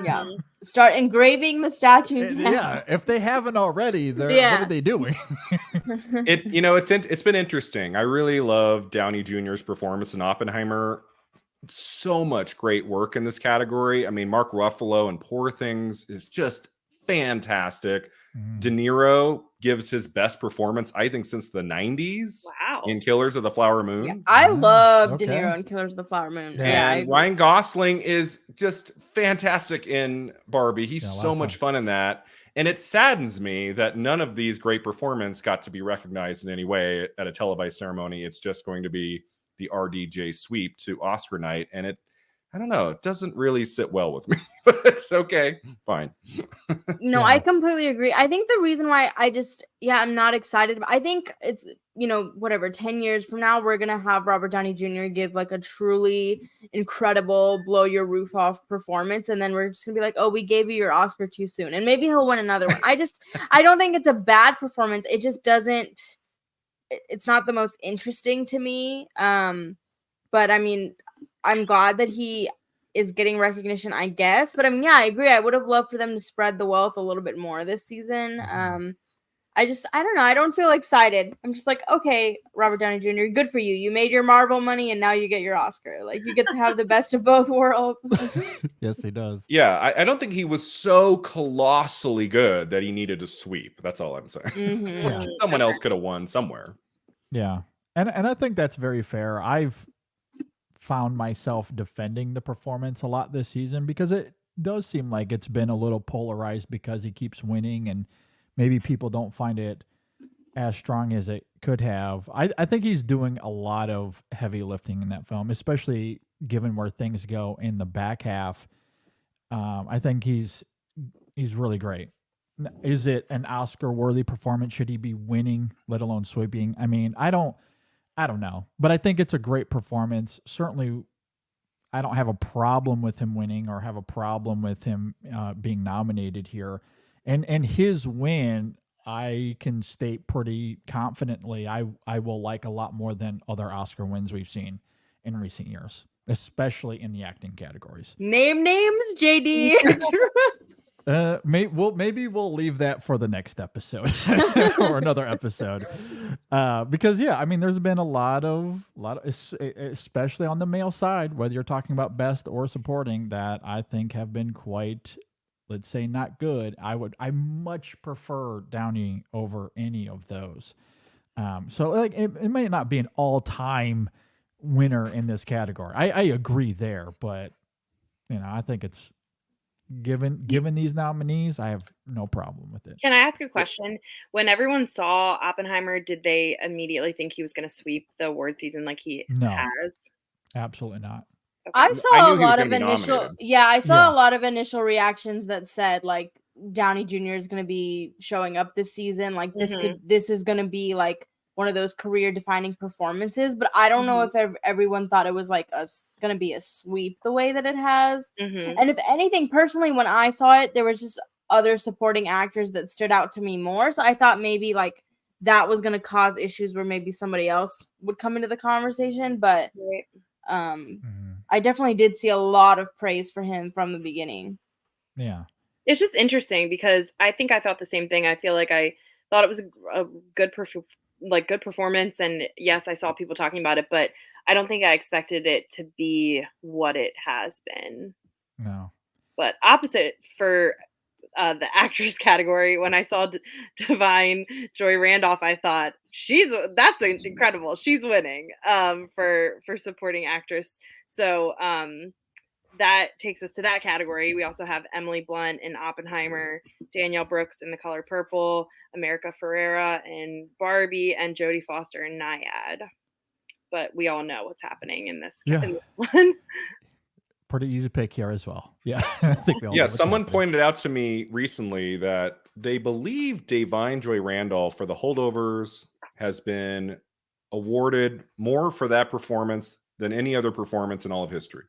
Yeah. Start engraving the statues now. Yeah. If they haven't already, what Yeah. are they doing? It's been interesting. I really love Downey Jr.'s performance in Oppenheimer. So much great work in this category. I mean, Mark Ruffalo in Poor Things is just fantastic. De Niro gives his best performance, I think, since the 90s. Wow. In Killers of the Flower Moon. Yeah, I love De okay. Niro in Killers of the Flower Moon. And Ryan Gosling is just fantastic in Barbie. He's so much fun in that. And it saddens me that none of these great performances got to be recognized in any way at a televised ceremony. It's just going to be the RDJ sweep to Oscar night. And I don't know, it doesn't really sit well with me, but it's okay. Fine. No, Yeah. I completely agree. I think the reason why I'm not excited. I think it's, 10 years from now, we're going to have Robert Downey Jr. give like a truly incredible blow your roof off performance. And then we're just gonna be like, oh, we gave you your Oscar too soon. And maybe he'll win another one. I don't think it's a bad performance. It just it's not the most interesting to me. But I mean, I'm glad that he is getting recognition, I guess. But I mean, yeah, I agree. I would have loved for them to spread the wealth a little bit more this season. I don't know. I don't feel excited. I'm just like, okay, Robert Downey Jr., good for you. You made your Marvel money and now you get your Oscar. Like, you get to have the best of both worlds. Yes, he does. Yeah, I don't think he was so colossally good that he needed to sweep. That's all I'm saying. Mm-hmm. Yeah. Someone else could have won somewhere. Yeah. And I think that's very fair. I've found myself defending the performance a lot this season because it does seem like it's been a little polarized because he keeps winning and maybe people don't find it as strong as it could have. I think he's doing a lot of heavy lifting in that film, especially given where things go in the back half. I think he's really great. Is it an Oscar-worthy performance? Should he be winning, let alone sweeping? I mean, I don't know, but I think it's a great performance. Certainly, I don't have a problem with him winning or have a problem with him being nominated here. And his win, I can state pretty confidently, I will like a lot more than other Oscar wins we've seen in recent years, especially in the acting categories. Name names, JD. Maybe we'll leave that for the next episode or another episode, because I mean, there's been a lot of, especially on the male side, whether you're talking about best or supporting, that I think have been quite, let's say, not good. I much prefer Downey over any of those. So like it may not be an all-time winner in this category. I agree there, but I think it's. Given these nominees, I have no problem with it. Can I ask a question? When everyone saw Oppenheimer, did they immediately think he was going to sweep the award season like he has? Absolutely not. Okay. I saw a lot of a lot of initial reactions that said like Downey Jr. is going to be showing up this season. Like this is going to be like one of those career defining performances, but I don't know if everyone thought it was like going to be a sweep the way that it has. And if anything, personally, when I saw it, there was just other supporting actors that stood out to me more. So I thought maybe like that was going to cause issues where maybe somebody else would come into the conversation. But I definitely did see a lot of praise for him from the beginning. Yeah. It's just interesting because I think I thought the same thing. I feel like I thought it was a good performance, and yes, I saw people talking about it, but I don't think I expected it to be what it has been. No. But opposite for the actress category, when I saw Divine Joy Randolph, I thought that's incredible. She's winning for supporting actress. So that takes us to that category. We also have Emily Blunt in Oppenheimer, Danielle Brooks in The Color Purple, America Ferrera in Barbie, and Jodie Foster in Nyad. But we all know what's happening in this one. Pretty easy pick here as well. Yeah. I think we all know what's someone happening. pointed out to me recently that they believe Divine Joy Randolph for The Holdovers has been awarded more for that performance than any other performance in all of history.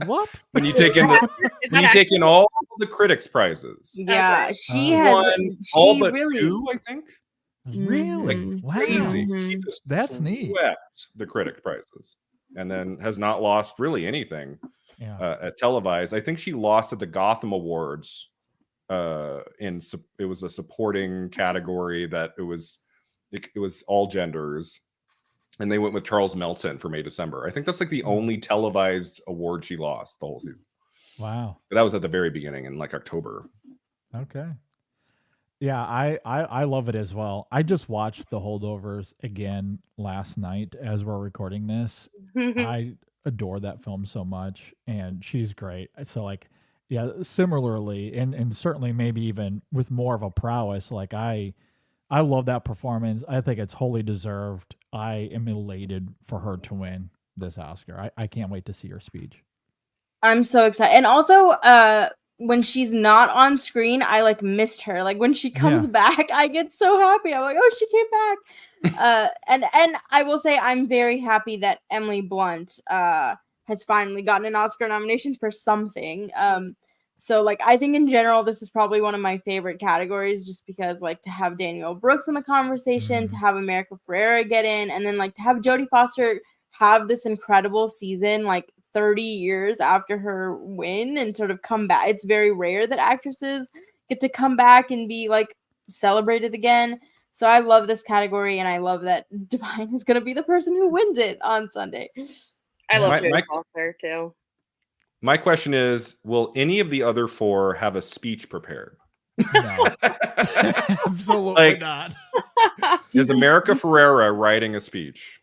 What? When you take in all the critics prizes, Yeah, Okay. she Oh. has. won all She but really. 2, I think. Really? Mhm. Wow. Crazy. She Mhm. just That's neat. swept the critic prizes, and then has not lost really anything Yeah. at televised. I think she lost at the Gotham Awards. It was a supporting category that it was all genders, and they went with Charles Melton for May December. I think that's like the only televised award she lost the whole season. Wow. But that was at the very beginning in like October. Okay. Yeah, I love it as well. I just watched The Holdovers again last night as we're recording this. I adore that film so much, and she's great. So like, yeah, similarly, and certainly maybe even with more of a prowess, like I love that performance. I think it's wholly deserved. I am elated for her to win this Oscar. I can't wait to see her speech. I'm so excited. And also, when she's not on screen, I like missed her. Like when she comes back, I get so happy. I'm like, oh, she came back. And I will say I'm very happy that Emily Blunt has finally gotten an Oscar nomination for something. So like I think in general this is probably one of my favorite categories, just because like to have Danielle Brooks in the conversation, to have America Ferrera get in, and then like to have Jodie Foster have this incredible season like 30 years after her win and sort of come back. It's very rare that actresses get to come back and be like celebrated again. So I love this category, and I love that Divine is going to be the person who wins it on Sunday. I love My- Jodie Foster too. My question is, will any of the other 4 have a speech prepared? No. Absolutely Like- not. Is America Ferrera writing a speech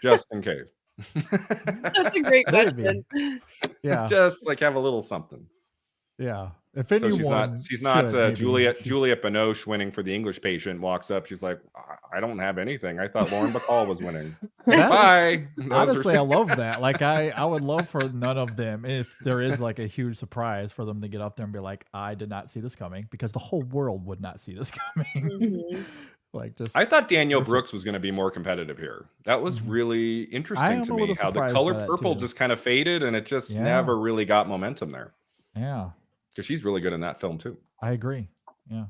just in case? That's a great Maybe. question. Yeah. Just like have a little something. Yeah. If So anyone she's not should, maybe Juliette she- Binoche winning for The English Patient walks up. She's like, I don't have anything. I thought Lauren Bacall was winning. That- Bye. That was her Honestly, I speech. love that. Like I would love for none of them, if there is like a huge surprise, for them to get up there and be like, I did not see this coming, because the whole world would not see this coming. Mhm. Like just I thought Danielle Brooks was going to be more competitive here. That was really interesting am to a me, little how the surprised color by that, purple too. just kind of faded, and it just Yeah. never really got momentum there. Yeah, Because she's really good in that film too. I agree. Yeah.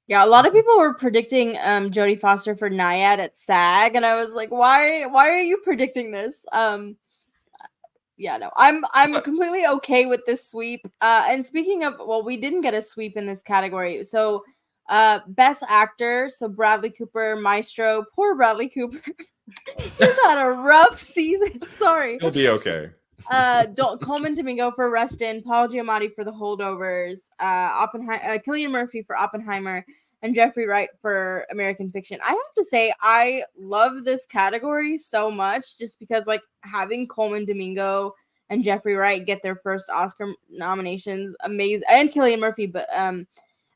Yeah, a lot of people were predicting Jodie Foster for Naiad at SAG, and I was like, why are you predicting this? Yeah, no, I'm completely okay with this sweep. And speaking of, well, we didn't get a sweep in this category. So best actor, so Bradley Cooper, Maestro. Poor Bradley Cooper. He's had a rough season. Sorry. He'll be okay. Coleman Domingo for Rustin, Paul Giamatti for The Holdovers, Cillian Murphy for Oppenheimer, and Jeffrey Wright for American Fiction. I have to say, I love this category so much, just because like having Coleman Domingo and Jeffrey Wright get their first Oscar nominations, amazing, and Cillian Murphy, but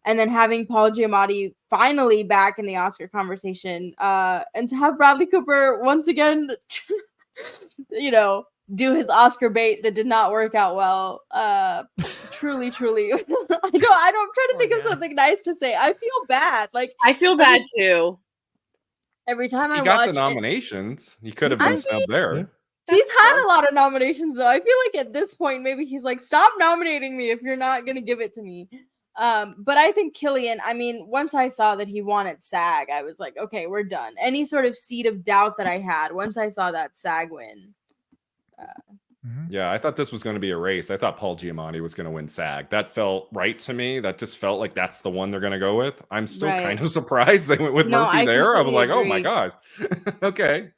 and then having Paul Giamatti finally back in the Oscar conversation, and to have Bradley Cooper once again, do his Oscar bait that did not work out well. Truly. I'm trying to think of something nice to say. I feel bad. Like I feel bad too. every time He I got watch the nominations. He could have been snubbed there. Yeah. he's had a lot of nominations though. I feel like at this point maybe he's like, stop nominating me if you're not gonna give it to me. But I think Cillian, I mean, once I saw that he won at SAG, I was like, okay, we're done. Any sort of seed of doubt that I had once I saw that SAG win. Yeah, I thought this was going to be a race. I thought Paul Giamatti was going to win SAG. That felt right to me. That just felt like that's the one they're going to go with. I'm still Right. kind of surprised they went with No, Murphy I there. I was completely like, oh my agree. gosh. Okay.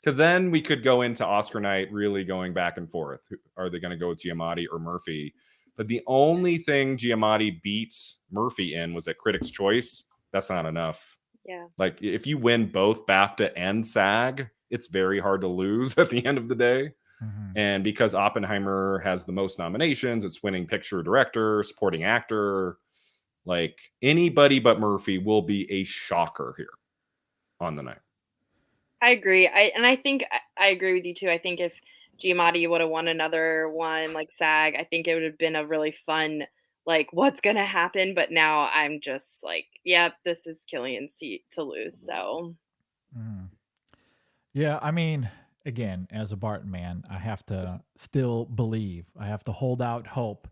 Because then we could go into Oscar night really going back and forth. Are they going to go with Giamatti or Murphy? But the only thing Giamatti beats Murphy in was at Critics' Choice. That's not enough. Yeah. Like if you win both BAFTA and SAG, it's very hard to lose at the end of the day. Mhm. And because Oppenheimer has the most nominations, it's winning picture, director, supporting actor. Like anybody but Murphy will be a shocker here on the night. I agree. I think I agree with you too. I think if Giamatti would have won another one like SAG, I think it would have been a really fun, like, what's gonna happen. But now I'm just like, yep, this is Cillian's seat to lose. So Mhm. Yeah, I mean, again, as a Barton man, I have to still believe. I have to hold out hope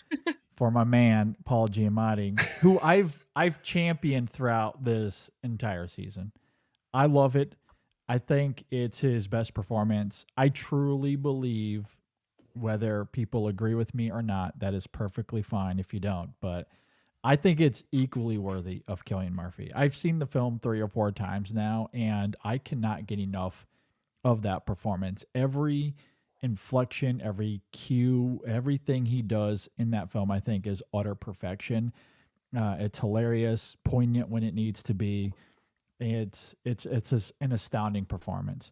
for my man Paul Giamatti, who I've championed throughout this entire season. I love it. I think it's his best performance. I truly believe, whether people agree with me or not, that is perfectly fine if you don't. But I think it's equally worthy of Cillian Murphy. I've seen the film 3 or 4 times now, and I cannot get enough of that performance. Every inflection, every cue, everything he does in that film, I think, is utter perfection. It's hilarious, poignant when it needs to be. It's an astounding performance.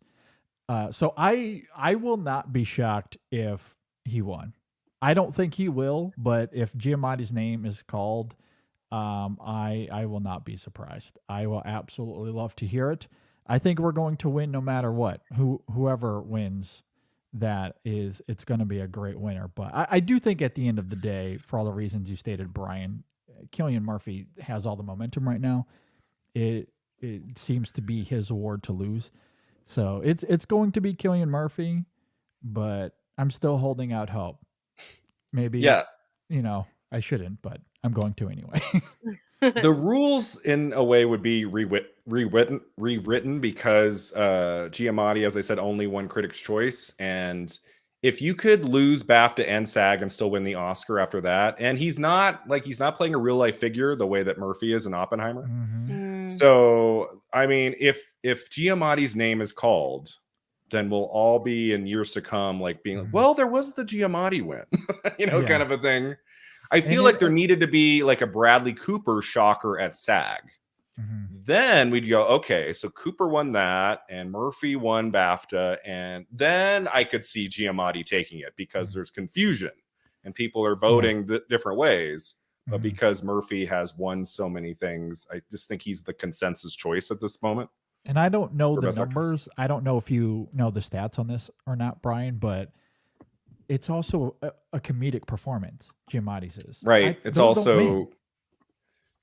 So I will not be shocked if he won. I don't think he will, but if Giamatti's name is called, I will not be surprised. I will absolutely love to hear it. I think we're going to win no matter what. Whoever wins, it's going to be a great winner. But I do think at the end of the day, for all the reasons you stated, Brian, Cillian Murphy has all the momentum right now. It seems to be his award to lose. So it's going to be Cillian Murphy, but I'm still holding out hope. Maybe, I shouldn't, but I'm going to anyway. The rules in a way would be rewritten because Giamatti, as I said, only won Critics' Choice. And if you could lose BAFTA and SAG and still win the Oscar after that, and he's not playing a real life figure the way that Murphy is in Oppenheimer. Mm-hmm. So, I mean, if Giamatti's name is called, then we'll all be in years to come like being like, well, there was the Giamatti win, kind of a thing. I feel like there needed to be like a Bradley Cooper shocker at SAG. Mm-hmm. Then we'd go, okay, so Cooper won that and Murphy won BAFTA. And then I could see Giamatti taking it because there's confusion and people are voting different ways. But because Murphy has won so many things, I just think he's the consensus choice at this moment. And I don't know the numbers. I don't know if you know the stats on this or not, Brian, but it's also a comedic performance. Giamatti's is. Right. It's also,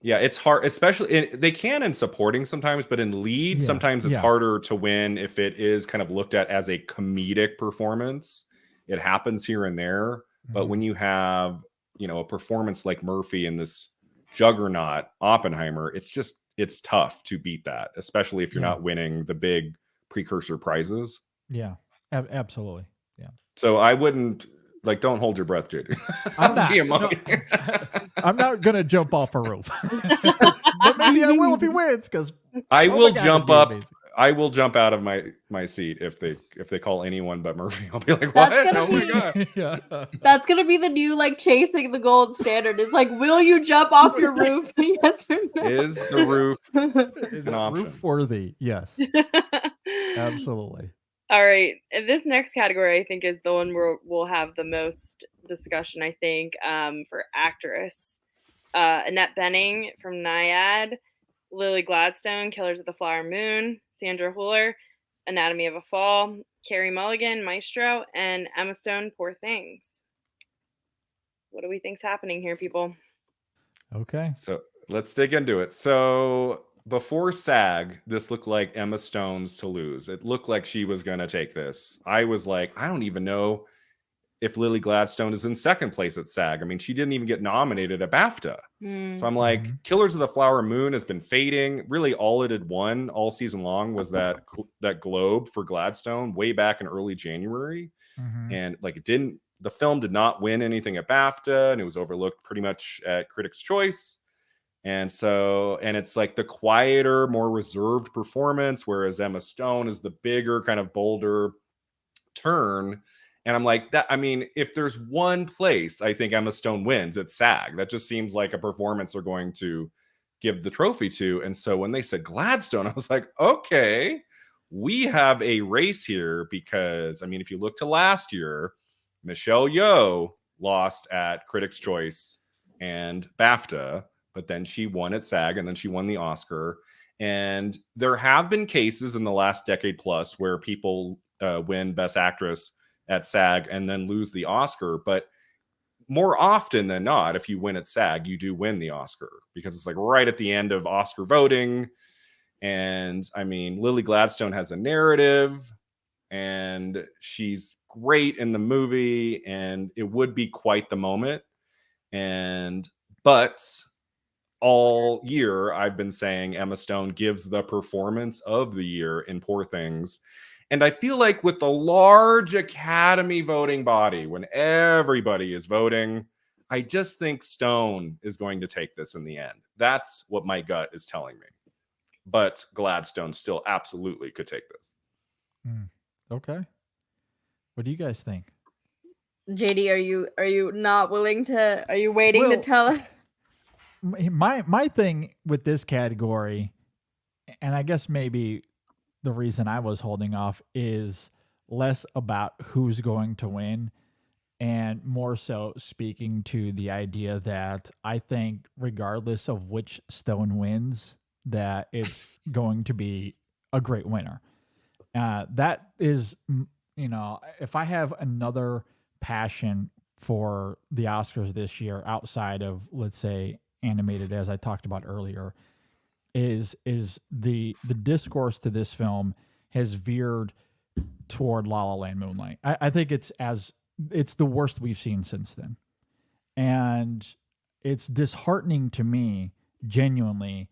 it's hard, especially they can in supporting sometimes, but in lead, sometimes it's harder to win if it is kind of looked at as a comedic performance. It happens here and there. But when you have, a performance like Murphy in this juggernaut Oppenheimer, it's tough to beat that, especially if you're not winning the big precursor prizes. Yeah, absolutely. Yeah. So I wouldn't don't hold your breath, JD. I'm not going to jump off a roof, but maybe I will if he wins. Because I will jump up. Amazing. I will jump out of my seat if they call anyone but Murphy. I'll be like, what? My God. That's gonna be the new chasing the gold standard. It's like, will you jump off your roof? Yes or no? Is the roof an option? Roof worthy? Yes, absolutely. All right, and this next category I think is the one where we'll have the most discussion. I think for actress, Annette Bening from Naiad, Lily Gladstone, Killers of the Flower Moon, Sandra Hüller, Anatomy of a Fall, Carey Mulligan, Maestro, and Emma Stone, Poor Things. What do we think's happening here, people? Okay. So let's dig into it. So before SAG, this looked like Emma Stone's to lose. It looked like she was going to take this. I was like, I don't even know if Lily Gladstone is in second place at SAG. I mean, she didn't even get nominated at BAFTA. So I'm like, Killers of the Flower Moon has been fading. Really, all it had won all season long was that Globe for Gladstone way back in early January. And the film did not win anything at BAFTA, and it was overlooked pretty much at Critics' Choice. And it's like the quieter, more reserved performance, whereas Emma Stone is the bigger, kind of bolder turn. And I'm like, if there's one place I think Emma Stone wins, it's SAG. That just seems like a performance they're going to give the trophy to. And so when they said Gladstone, I was like, okay, we have a race here because, if you look to last year, Michelle Yeoh lost at Critics' Choice and BAFTA, but then she won at SAG and then she won the Oscar. And there have been cases in the last decade plus where people win Best Actress at SAG and then lose the Oscar. But more often than not, if you win at SAG, you do win the Oscar because it's right at the end of Oscar voting. And Lily Gladstone has a narrative and she's great in the movie, and it would be quite the moment. But all year I've been saying Emma Stone gives the performance of the year in Poor Things. And I feel like with the large Academy voting body, when everybody is voting, I just think Stone is going to take this in the end. That's what my gut is telling me. But Gladstone still absolutely could take this. Okay. What do you guys think? JD, are you not willing to? Are you waiting to Well, tell us? My thing with this category, and I guess maybe the reason I was holding off, is less about who's going to win and more so speaking to the idea that I think regardless of which Stone wins, that it's going to be a great winner. That is, if I have another passion for the Oscars this year outside of, let's say, animated, as I talked about earlier, is the discourse to this film has veered toward La La Land Moonlight. I think it's the worst we've seen since then. And it's disheartening to me, genuinely,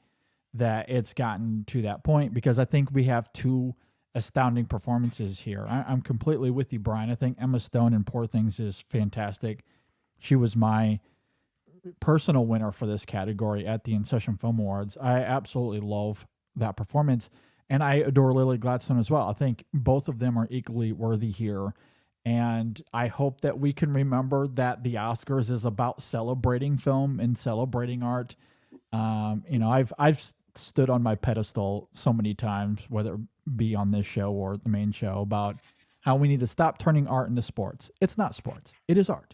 that it's gotten to that point, because I think we have two astounding performances here. I'm completely with you, Brian. I think Emma Stone in Poor Things is fantastic. She was my personal winner for this category at the In Session Film Awards. I absolutely love that performance, and I adore Lily Gladstone as well. I think both of them are equally worthy here, and I hope that we can remember that the Oscars is about celebrating film and celebrating art. I've stood on my pedestal so many times, whether it be on this show or the main show, about how we need to stop turning art into sports. It's not sports. It is art.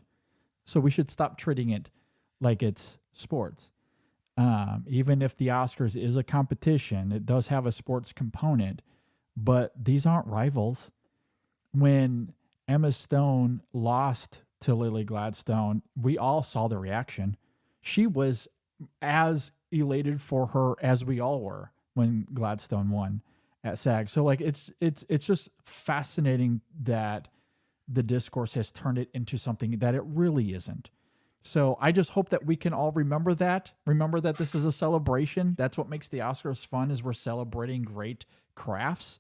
So we should stop treating it like it's sports. Even if the Oscars is a competition, it does have a sports component, but these aren't rivals. When Emma Stone lost to Lily Gladstone, we all saw the reaction. She was as elated for her as we all were when Gladstone won at SAG. So it's just fascinating that the discourse has turned it into something that it really isn't. So I just hope that we can all remember that this is a celebration. That's what makes the Oscars fun, is we're celebrating great crafts.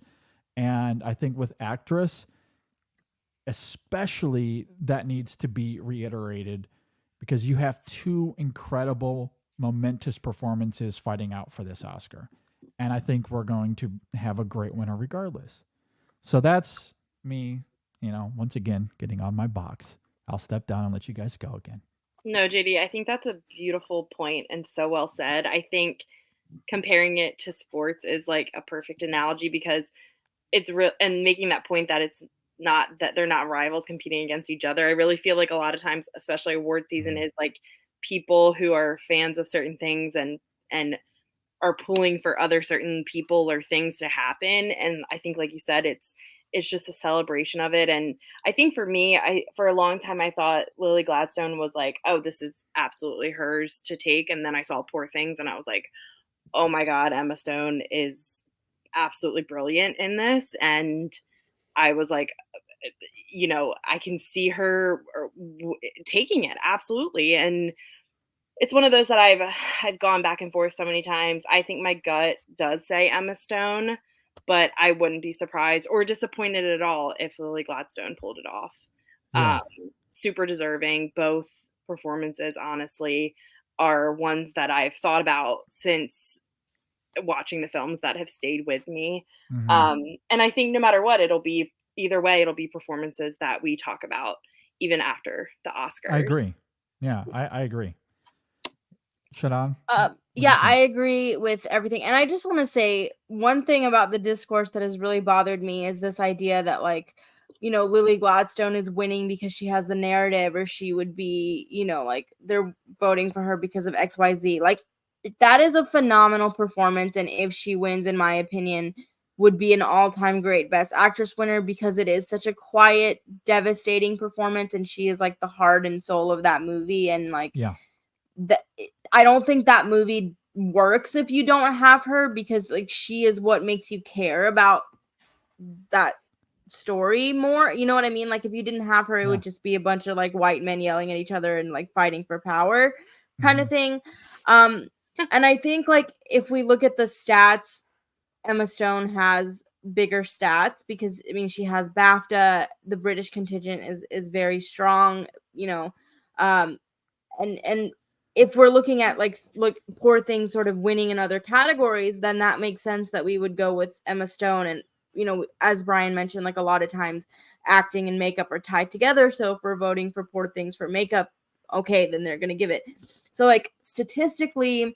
And I think with actress, especially, that needs to be reiterated, because you have two incredible, momentous performances fighting out for this Oscar. And I think we're going to have a great winner regardless. So that's me, once again, getting on my box. I'll step down and let you guys go again. No, JD, I think that's a beautiful point and so well said. I think comparing it to sports is like a perfect analogy, because it's real, and making that point that it's not that they're not rivals competing against each other. I really feel like a lot of times, especially award season, is like people who are fans of certain things and are pulling for other certain people or things to happen. And I think, like you said, it's just a celebration of it. And I think for me, for a long time, I thought Lily Gladstone was like, oh, this is absolutely hers to take. And then I saw Poor Things and I was like, oh my God, Emma Stone is absolutely brilliant in this. And I was like, I can see her taking it. Absolutely. And it's one of those that I've gone back and forth so many times. I think my gut does say Emma Stone, but I wouldn't be surprised or disappointed at all if Lily Gladstone pulled it off. Yeah. Super deserving. Both performances, honestly, are ones that I've thought about since watching the films that have stayed with me. Mm-hmm. And I think no matter what, it'll be either way, it'll be performances that we talk about even after the Oscars. I agree. Yeah, I agree. Shadan? Yeah, I agree with everything. And I just want to say one thing about the discourse that has really bothered me is this idea that, like, Lily Gladstone is winning because she has the narrative, or she would be, like, they're voting for her because of XYZ. Like, that is a phenomenal performance. And if she wins, in my opinion, would be an all-time great Best Actress winner, because it is such a quiet, devastating performance. And she is like the heart and soul of that movie. And like, yeah. I don't think that movie works if you don't have her, because like she is what makes you care about that story more. You know what I mean? Like if you didn't have her, it Yeah. would just be a bunch of like white men yelling at each other and like fighting for power kind of thing. And I think like if we look at the stats, Emma Stone has bigger stats because I mean she has BAFTA. The British contingent is very strong, you know, and if we're looking at like Poor Things sort of winning in other categories, then that makes sense that we would go with Emma Stone. And you know, as Brian mentioned, like a lot of times acting and makeup are tied together. So if we're voting for Poor Things for makeup, okay, then they're gonna give it. So like statistically,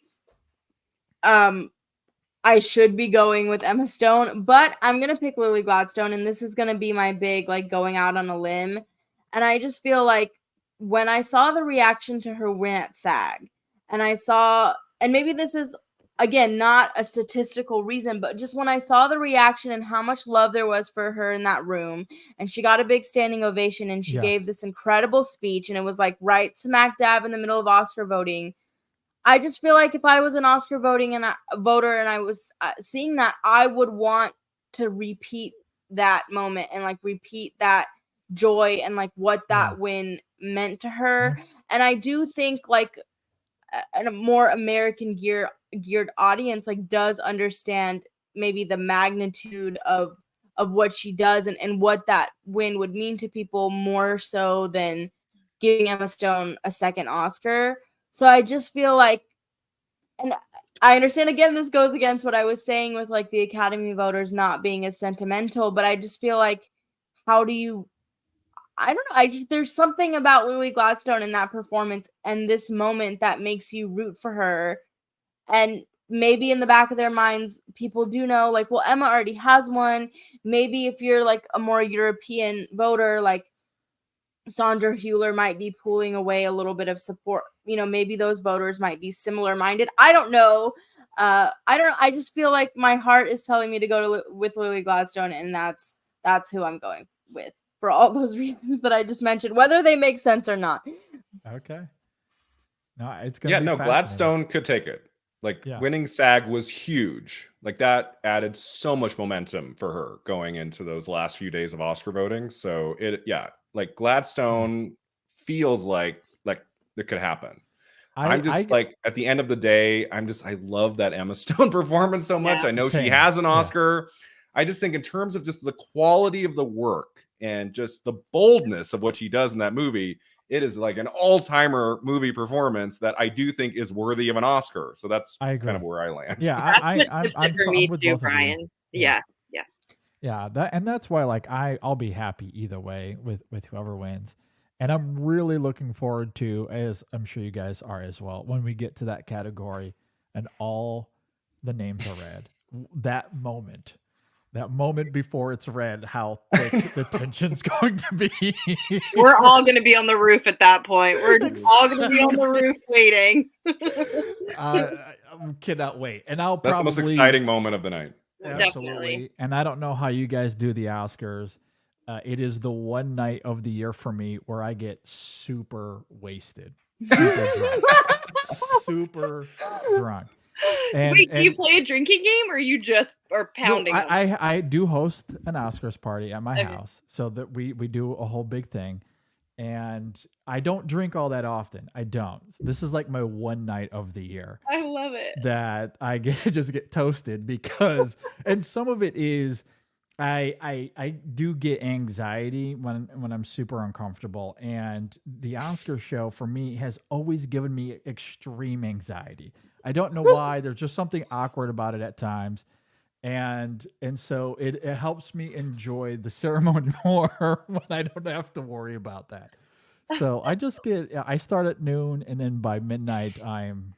I should be going with Emma Stone, but I'm going to pick Lily Gladstone, and this is going to be my big, like, going out on a limb. And I just feel like when I saw the reaction to her win at SAG, and I saw, and maybe this is, again, not a statistical reason, but just when I saw the reaction and how much love there was for her in that room, and she got a big standing ovation, and she gave this incredible speech, and it was, like, right smack dab in the middle of Oscar voting. I just feel like if I was an Oscar voter and I was seeing that, I would want to repeat that moment and like repeat that joy and like what that win meant to her. And I do think like a more American geared audience like does understand maybe the magnitude of what she does and what that win would mean to people more so than giving Emma Stone a second Oscar. So I just feel like, and I understand again, this goes against what I was saying with like the Academy voters not being as sentimental, but I just feel like, how do you, I don't know, there's something about Lily Gladstone in that performance and this moment that makes you root for her. And maybe in the back of their minds, people do know, like, well, Emma already has one. Maybe if you're like a more European voter, like, Sandra Hüller might be pulling away a little bit of support. You know, maybe those voters might be similar minded. I don't know. I just feel like my heart is telling me to go with Lily Gladstone, and that's who I'm going with for all those reasons that I just mentioned, whether they make sense or not. Okay. No, it's gonna be fascinating. Gladstone could take it. Like winning SAG was huge. Like that added so much momentum for her going into those last few days of Oscar voting. So like Gladstone feels like it could happen. I'm just like at the end of the day, I love that Emma Stone performance so much. I know she has an Oscar. I just think in terms of just the quality of the work and just the boldness of what she does in that movie, it is like an all-timer movie performance that I do think is worthy of an Oscar. So that's kind of where I land. Yeah, I'm for me with too, both Brian. of you. Yeah. That's why like I'll be happy either way with whoever wins. And I'm really looking forward to, as I'm sure you guys are as well, when we get to that category and all the names are read. That moment before it's read, how thick the tension's going to be. We're all going to be on the roof at that point. We're all going to be on the roof waiting. I cannot wait. And That's the most exciting moment of the night. Absolutely. Definitely. And I don't know how you guys do the Oscars. It is the one night of the year for me where I get super wasted. Super drunk. Wait, do you play a drinking game or you just are pounding? No, I do host an Oscars party at my house, so that we do a whole big thing. And I don't drink all that often. I don't. This is like my one night of the year. I love it. That I just get toasted because, and some of it is, I do get anxiety when I'm super uncomfortable, and the Oscar show for me has always given me extreme anxiety. I don't know why. There's just something awkward about it at times. And so it helps me enjoy the ceremony more when I don't have to worry about that. So I start at noon, and then by midnight I'm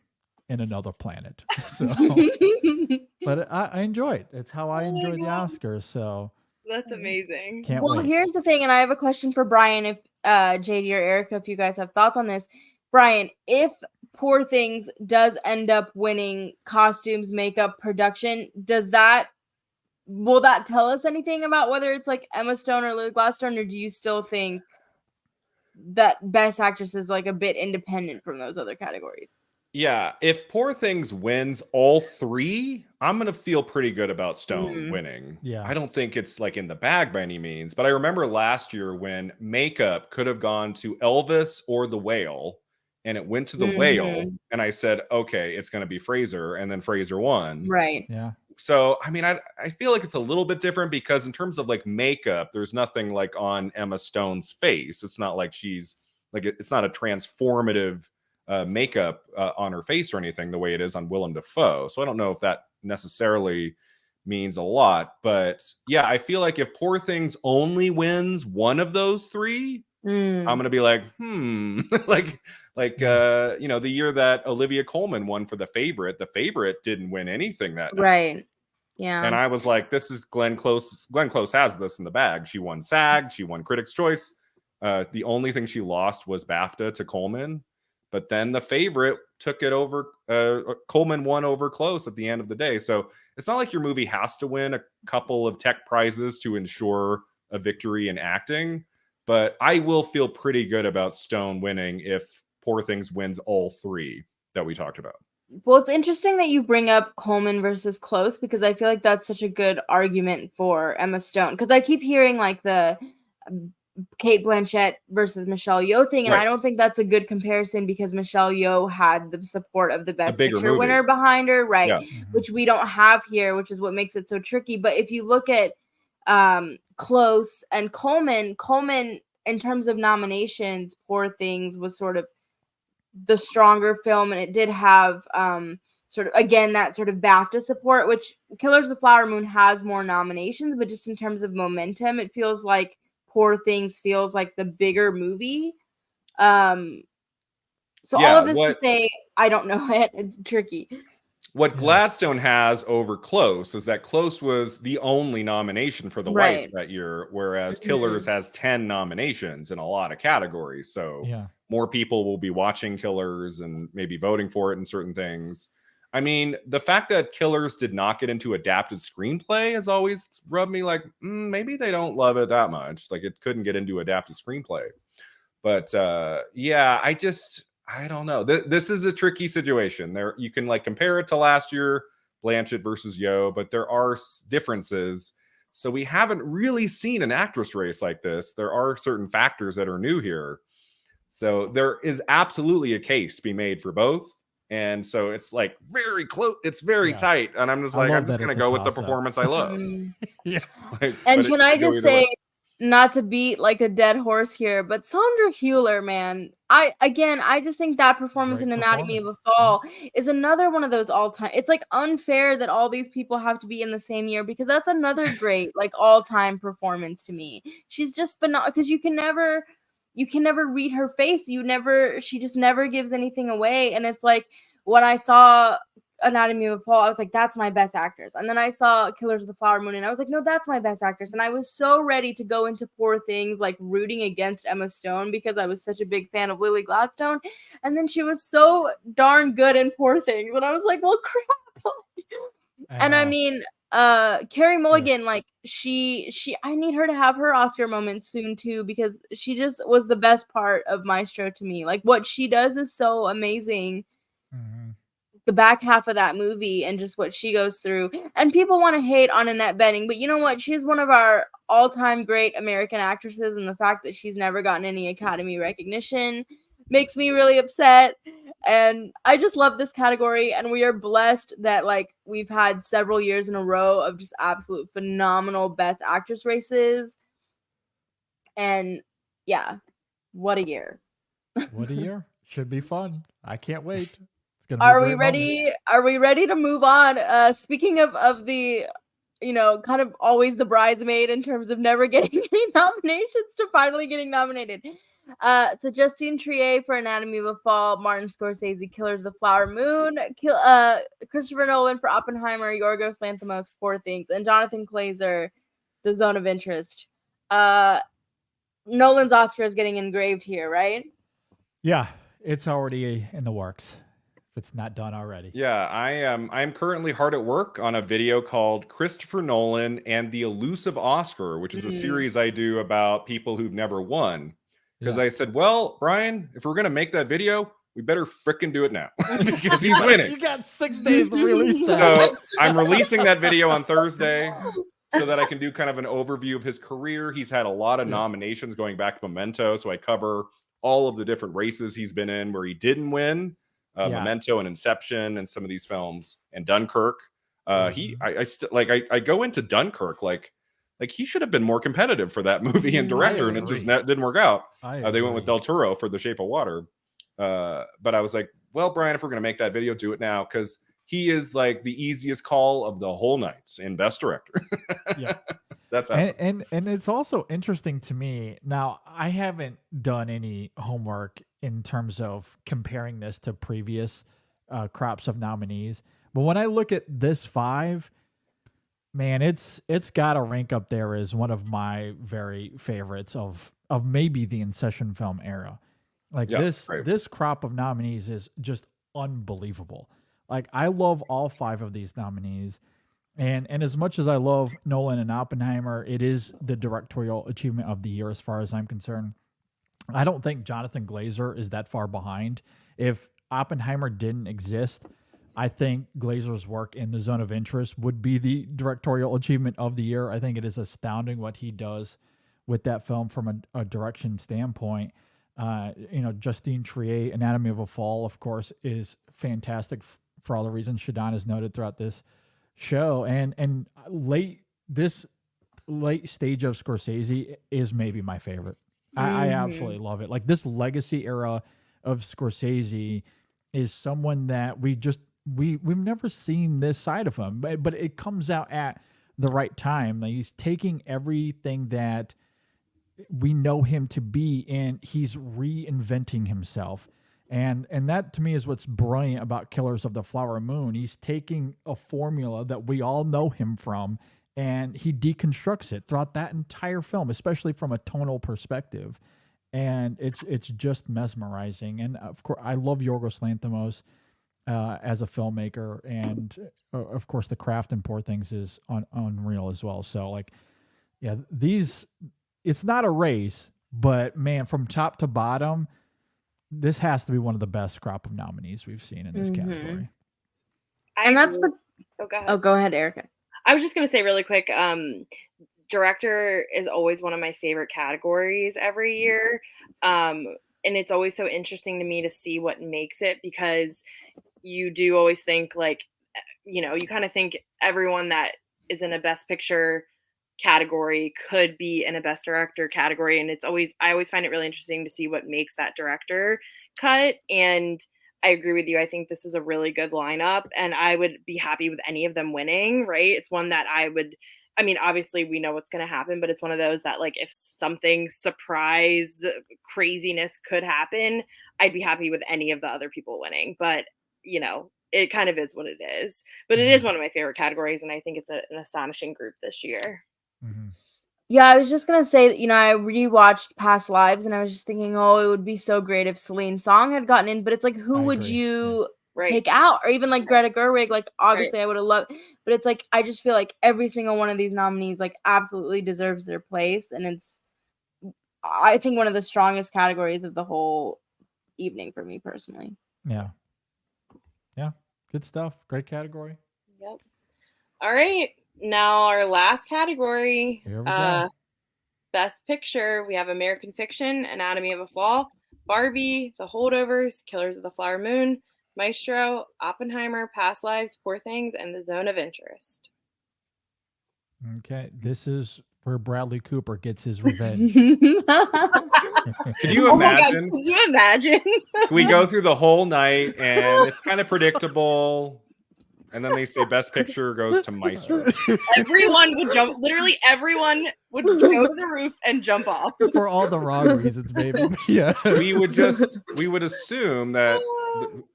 in another planet. So, but I enjoy it. It's how I enjoy the Oscars. So that's amazing. Can't wait. Here's the thing, and I have a question for Brian. If JD or Erica, if you guys have thoughts on this, Brian, if Poor Things does end up winning costumes, makeup, production, will that tell us anything about whether it's like Emma Stone or Lily Gladstone, or do you still think that Best Actress is like a bit independent from those other categories? Yeah, if Poor Things wins all three, I'm gonna feel pretty good about Stone Mm. winning. Yeah. I don't think it's like in the bag by any means, but I remember last year when makeup could have gone to Elvis or The Whale, and it went to The Whale, Mhm. and I said, okay, it's gonna be Fraser, and then Fraser won. Right. Yeah. So I mean, I feel like it's a little bit different because in terms of like makeup, there's nothing like on Emma Stone's face. It's not like she's like it's not a transformative makeup on her face or anything the way it is on Willem Dafoe. So I don't know if that necessarily means a lot, but yeah, I feel like if Poor Things only wins one of those three, I'm Mm. gonna be like, Yeah. you know, the year that Olivia Colman won for The Favorite didn't win anything that night. Right. And Yeah. I was like, this is Glenn Close. Glenn Close has this in the bag. She won SAG, she won Critics' Choice. The only thing she lost was BAFTA to Coleman. But then The Favorite took it over. Coleman won over Close at the end of the day. So it's not like your movie has to win a couple of tech prizes to ensure a victory in acting. But I will feel pretty good about Stone winning if Poor Things wins all three that we talked about. Well, it's interesting that you bring up Coleman versus Close because I feel like that's such a good argument for Emma Stone. Because I keep hearing like the Kate Blanchett versus Michelle Yeoh thing, and I Right. don't think that's a good comparison because Michelle Yeoh had the support of the Best bigger Picture movie. winner behind her, right? Yeah. Mhm. Which we don't have here, which is what makes it so tricky. But if you look at Close and Coleman in terms of nominations, Poor Things was sort of the stronger film, and it did have sort of again that sort of BAFTA support, which Killers of the Flower Moon has more nominations, but just in terms of momentum, it feels like Poor Things feels like the bigger movie. So all Yeah, of this to say, I don't know it. It's tricky. what Yeah. Gladstone has over Close is that Close was the only nomination for The Wife Right. that year, whereas Mhm. Killers has 10 nominations in a lot of categories. So Yeah. more people will be watching Killers and maybe voting for it in certain things. I mean, the fact that Killers did not get into adapted screenplay has always rubbed me like, maybe they don't love it that much. Like it couldn't get into adapted screenplay. But yeah, I don't know. This is a tricky situation. There, you can like compare it to last year, Blanchett versus Yo, but there are differences. So we haven't really seen an actress race like this. There are certain factors that are new here. So there is absolutely a case to be made for both. And so it's like very close. It's very Yeah. tight. And I'm just I like, love I'm just that going to it's a go with the toss-up. performance I love. Mm. Yeah. Like, And but it can I could go just either way. say, not to beat like a dead horse here, but Sandra Hüller, man, I just think that performance Great in Anatomy of a performance. Fall is another one of those all-time. It's like unfair that all these people have to be in the same year because that's another great like all-time performance to me. She's just phenomenal because you can never read her face. She just never gives anything away. And it's like when I saw Anatomy of a Fall, I was like, that's my best actress. And then I saw Killers of the Flower Moon, and I was like, no, that's my best actress. And I was so ready to go into Poor Things, like rooting against Emma Stone because I was such a big fan of Lily Gladstone. And then she was so darn good in Poor Things. And I was like, well, crap. And I mean, Carrie Mulligan, like she I need her to have her Oscar moment soon too, because she just was the best part of Maestro to me. Like what she does is so amazing. Mhm. The back half of that movie and just what she goes through. And people want to hate on Annette Bening, but you know what? She's one of our all-time great American actresses, and the fact that she's never gotten any Academy recognition makes me really upset. And I just love this category, and we are blessed that like we've had several years in a row of just absolute phenomenal best actress races. And yeah, what a year. What a year. Should be fun. I can't wait. It's gonna be Are a we great ready? moment. Are we ready to move on? Speaking of the, kind of always the bridesmaid in terms of never getting any nominations to finally getting nominated. So Justine Triet for Anatomy of a Fall, Martin Scorsese, Killers of the Flower Moon, Christopher Nolan for Oppenheimer, Yorgos Lanthimos, Poor Things, and Jonathan Glazer, The Zone of Interest. Nolan's Oscar is getting engraved here, right? Yeah, it's already in the works. If it's not done already. Yeah, I'm currently hard at work on a video called Christopher Nolan and the Elusive Oscar, which is a series I do about people who've never won. Because Yeah. I said, well, Brian, if we're gonna make that video, we better frickin' do it now because he's winning. You got 6 days to release that. So I'm releasing that video on Thursday so that I can do kind of an overview of his career. He's had a lot of nominations going back to Memento, so I cover all of the different races he's been in where he didn't win. Memento and Inception and some of these films, and Dunkirk. I go into Dunkirk like he should have been more competitive for that movie and director, and it just didn't work out. They went with Del Toro for The Shape of Water. But I was like, well, Brian, if we're going to make that video, do it now, because he is like the easiest call of the whole night in Best Director. Yeah. That's and it's also interesting to me. Now, I haven't done any homework in terms of comparing this to previous crops of nominees, but when I look at this 5, man, it's got to rank up there as one of my very favorites of maybe the in-session film era. Like this crop of nominees is just unbelievable. Like, I love all 5 of these nominees. And as much as I love Nolan and Oppenheimer, it is the directorial achievement of the year as far as I'm concerned. I don't think Jonathan Glazer is that far behind. If Oppenheimer didn't exist, I think Glazer's work in The Zone of Interest would be the directorial achievement of the year. I think it is astounding what he does with that film from a direction standpoint. Justine Triet, Anatomy of a Fall, of course, is fantastic for all the reasons Shadan has noted throughout this show. And this late stage of Scorsese is maybe my favorite. I absolutely love it. Like, this legacy era of Scorsese is someone that we've never seen this side of him, but it comes out at the right time. Like, he's taking everything that we know him to be, and he's reinventing himself. And that to me is what's brilliant about Killers of the Flower Moon. He's taking a formula that we all know him from, and he deconstructs it throughout that entire film, especially from a tonal perspective. And it's just mesmerizing. And of course, I love Yorgos Lanthimos as a filmmaker, and of course, the craft in Poor Things is unreal as well. So, like, yeah, it's not a race, but man, from top to bottom, this has to be one of the best crop of nominees we've seen in this category. And that's what. Go ahead. Oh, go ahead, Erica. I was just going to say really quick, director is always one of my favorite categories every year. And it's always so interesting to me to see what makes it, because you do always think, like, you kind of think everyone that is in a Best Picture category could be in a Best Director category. And I always find it really interesting to see what makes that director cut. And I agree with you. I think this is a really good lineup, and I would be happy with any of them winning, right? It's one that obviously we know what's going to happen, but it's one of those that, like, if something surprise craziness could happen, I'd be happy with any of the other people winning. But, it kind of is what it is. But it is one of my favorite categories, and I think it's an astonishing group this year. Mm-hmm. Yeah, I was just going to say that, I rewatched Past Lives, and I was just thinking, it would be so great if Celine Song had gotten in, but it's like, who would you take out? Or even like Greta Gerwig, like, obviously I would have loved, but it's like, I just feel like every single one of these nominees, like, absolutely deserves their place. And it's, I think, one of the strongest categories of the whole evening for me personally. Yeah. Yeah. Good stuff. Great category. Yep. All right. Now our last category, Here we go. Best Picture, we have American Fiction, Anatomy of a Fall, Barbie, The Holdovers, Killers of the Flower Moon, Maestro, Oppenheimer, Past Lives, Poor Things, and The Zone of Interest. Okay, this is where Bradley Cooper gets his revenge. Could you imagine? Could you imagine? We go through the whole night, and it's kind of predictable. And then they say Best Picture goes to Maestro. Everyone would jump. Literally, everyone would go to the roof and jump off. For all the wrong reasons, baby. Yeah. We would assume that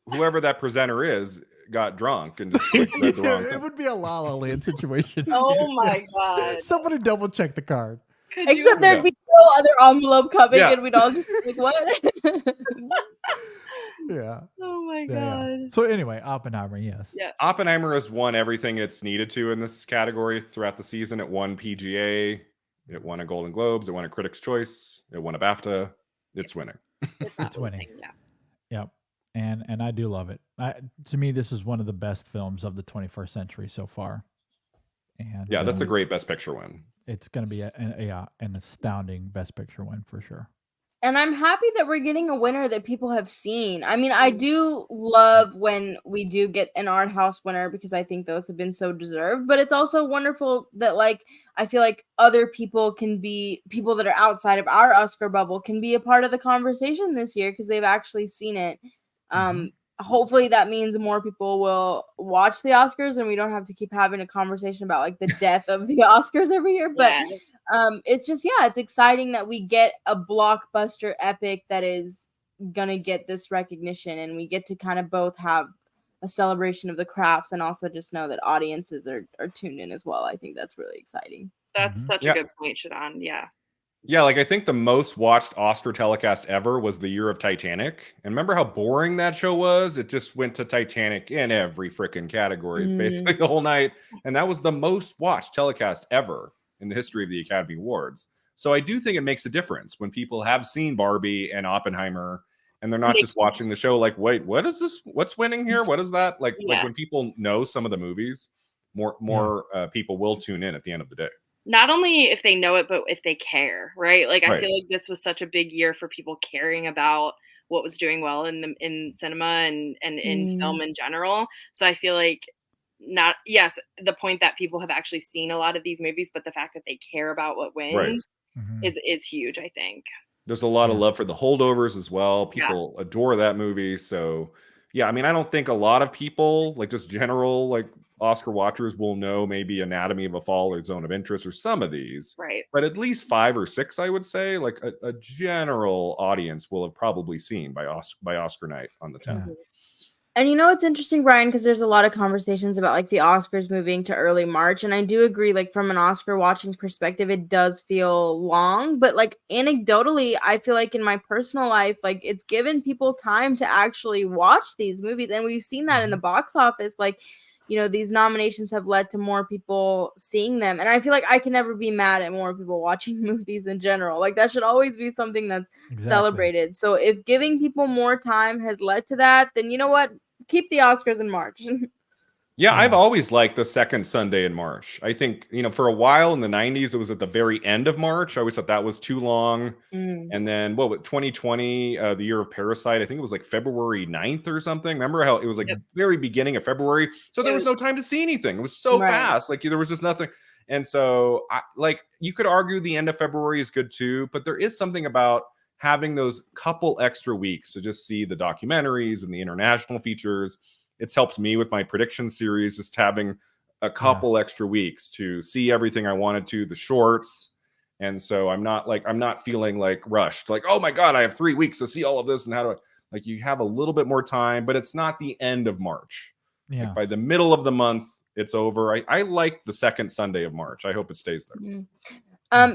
whoever that presenter is got drunk and just read the wrong thing. It would be a La La Land situation. Oh my God. Somebody double check the card. Except there'd be no other envelope coming, and we'd all just be like, what? Yeah. Oh my God. Yeah. So anyway, Oppenheimer, yes. Yeah. Oppenheimer has won everything it's needed to in this category throughout the season. It won PGA. It won a Golden Globes. It won a Critics' Choice. It won a BAFTA. It's winning. It's winning. Yeah. Yep. and I do love it. To me, this is one of the best films of the 21st century so far. And Yeah, that's a great Best Picture win. It's going to be an astounding Best Picture win for sure. And I'm happy that we're getting a winner that people have seen. I mean, I do love when we do get an art house winner because I think those have been so deserved. But it's also wonderful that, like, I feel like other people can be people that are outside of our Oscar bubble can be a part of the conversation this year because they've actually seen it. Hopefully that means more people will watch the Oscars and we don't have to keep having a conversation about like the death of the Oscars every year. But it's just, it's exciting that we get a blockbuster epic that is gonna get this recognition, and we get to kind of both have a celebration of the crafts and also just know that audiences are tuned in as well. I think that's really exciting. That's such a good point, Shadan. Yeah, like I think the most watched Oscar telecast ever was the year of Titanic. And remember how boring that show was? It just went to Titanic in every freaking category, basically the whole night. And that was the most watched telecast ever in the history of the Academy Awards. So I do think it makes a difference when people have seen Barbie and Oppenheimer and they're not just watching the show like, wait, what is this? What's winning here? What is that? Like when people know some of the movies, more people will tune in at the end of the day. Not only if they know it, but if they care, right? Like, I feel like this was such a big year for people caring about what was doing well in cinema and in film in general. So I feel like the point that people have actually seen a lot of these movies, but the fact that they care about what wins is huge, I think. There's a lot of love for The Holdovers as well. People adore that movie. So yeah, I mean, I don't think a lot of people, like just general, like Oscar watchers, will know maybe Anatomy of a Fall or Zone of Interest or some of these. Right. But at least 5 or 6, I would say, like a general audience will have probably seen by Oscar night on the 10th. And you know, it's interesting, Brian, because there's a lot of conversations about like the Oscars moving to early March. And I do agree, like from an Oscar watching perspective, it does feel long. But like anecdotally, I feel like in my personal life, like it's given people time to actually watch these movies. And we've seen that in the box office. Like, you know, these nominations have led to more people seeing them. And I feel like I can never be mad at more people watching movies in general. Like that should always be something that's celebrated. So if giving people more time has led to that, then you know what? Keep the Oscars in March. Yeah, I've always liked the second Sunday in March. I think, you know, for a while in the 90s, it was at the very end of March. I always thought that was too long. And then, 2020, the year of Parasite, I think it was like February 9th or something. Remember how it was like very beginning of February? So there was no time to see anything. It was so fast. Like there was just nothing. And so, you could argue the end of February is good too, but there is something about having those couple extra weeks to just see the documentaries and the international features. It's helped me with my prediction series, just having a couple extra weeks to see everything I wanted to, the shorts. And so I'm not feeling like rushed, like, oh my God, I have 3 weeks to see all of this. And how do I, like, you have a little bit more time, but it's not the end of March. Like by the middle of the month, it's over. I like the second Sunday of March. I hope it stays there.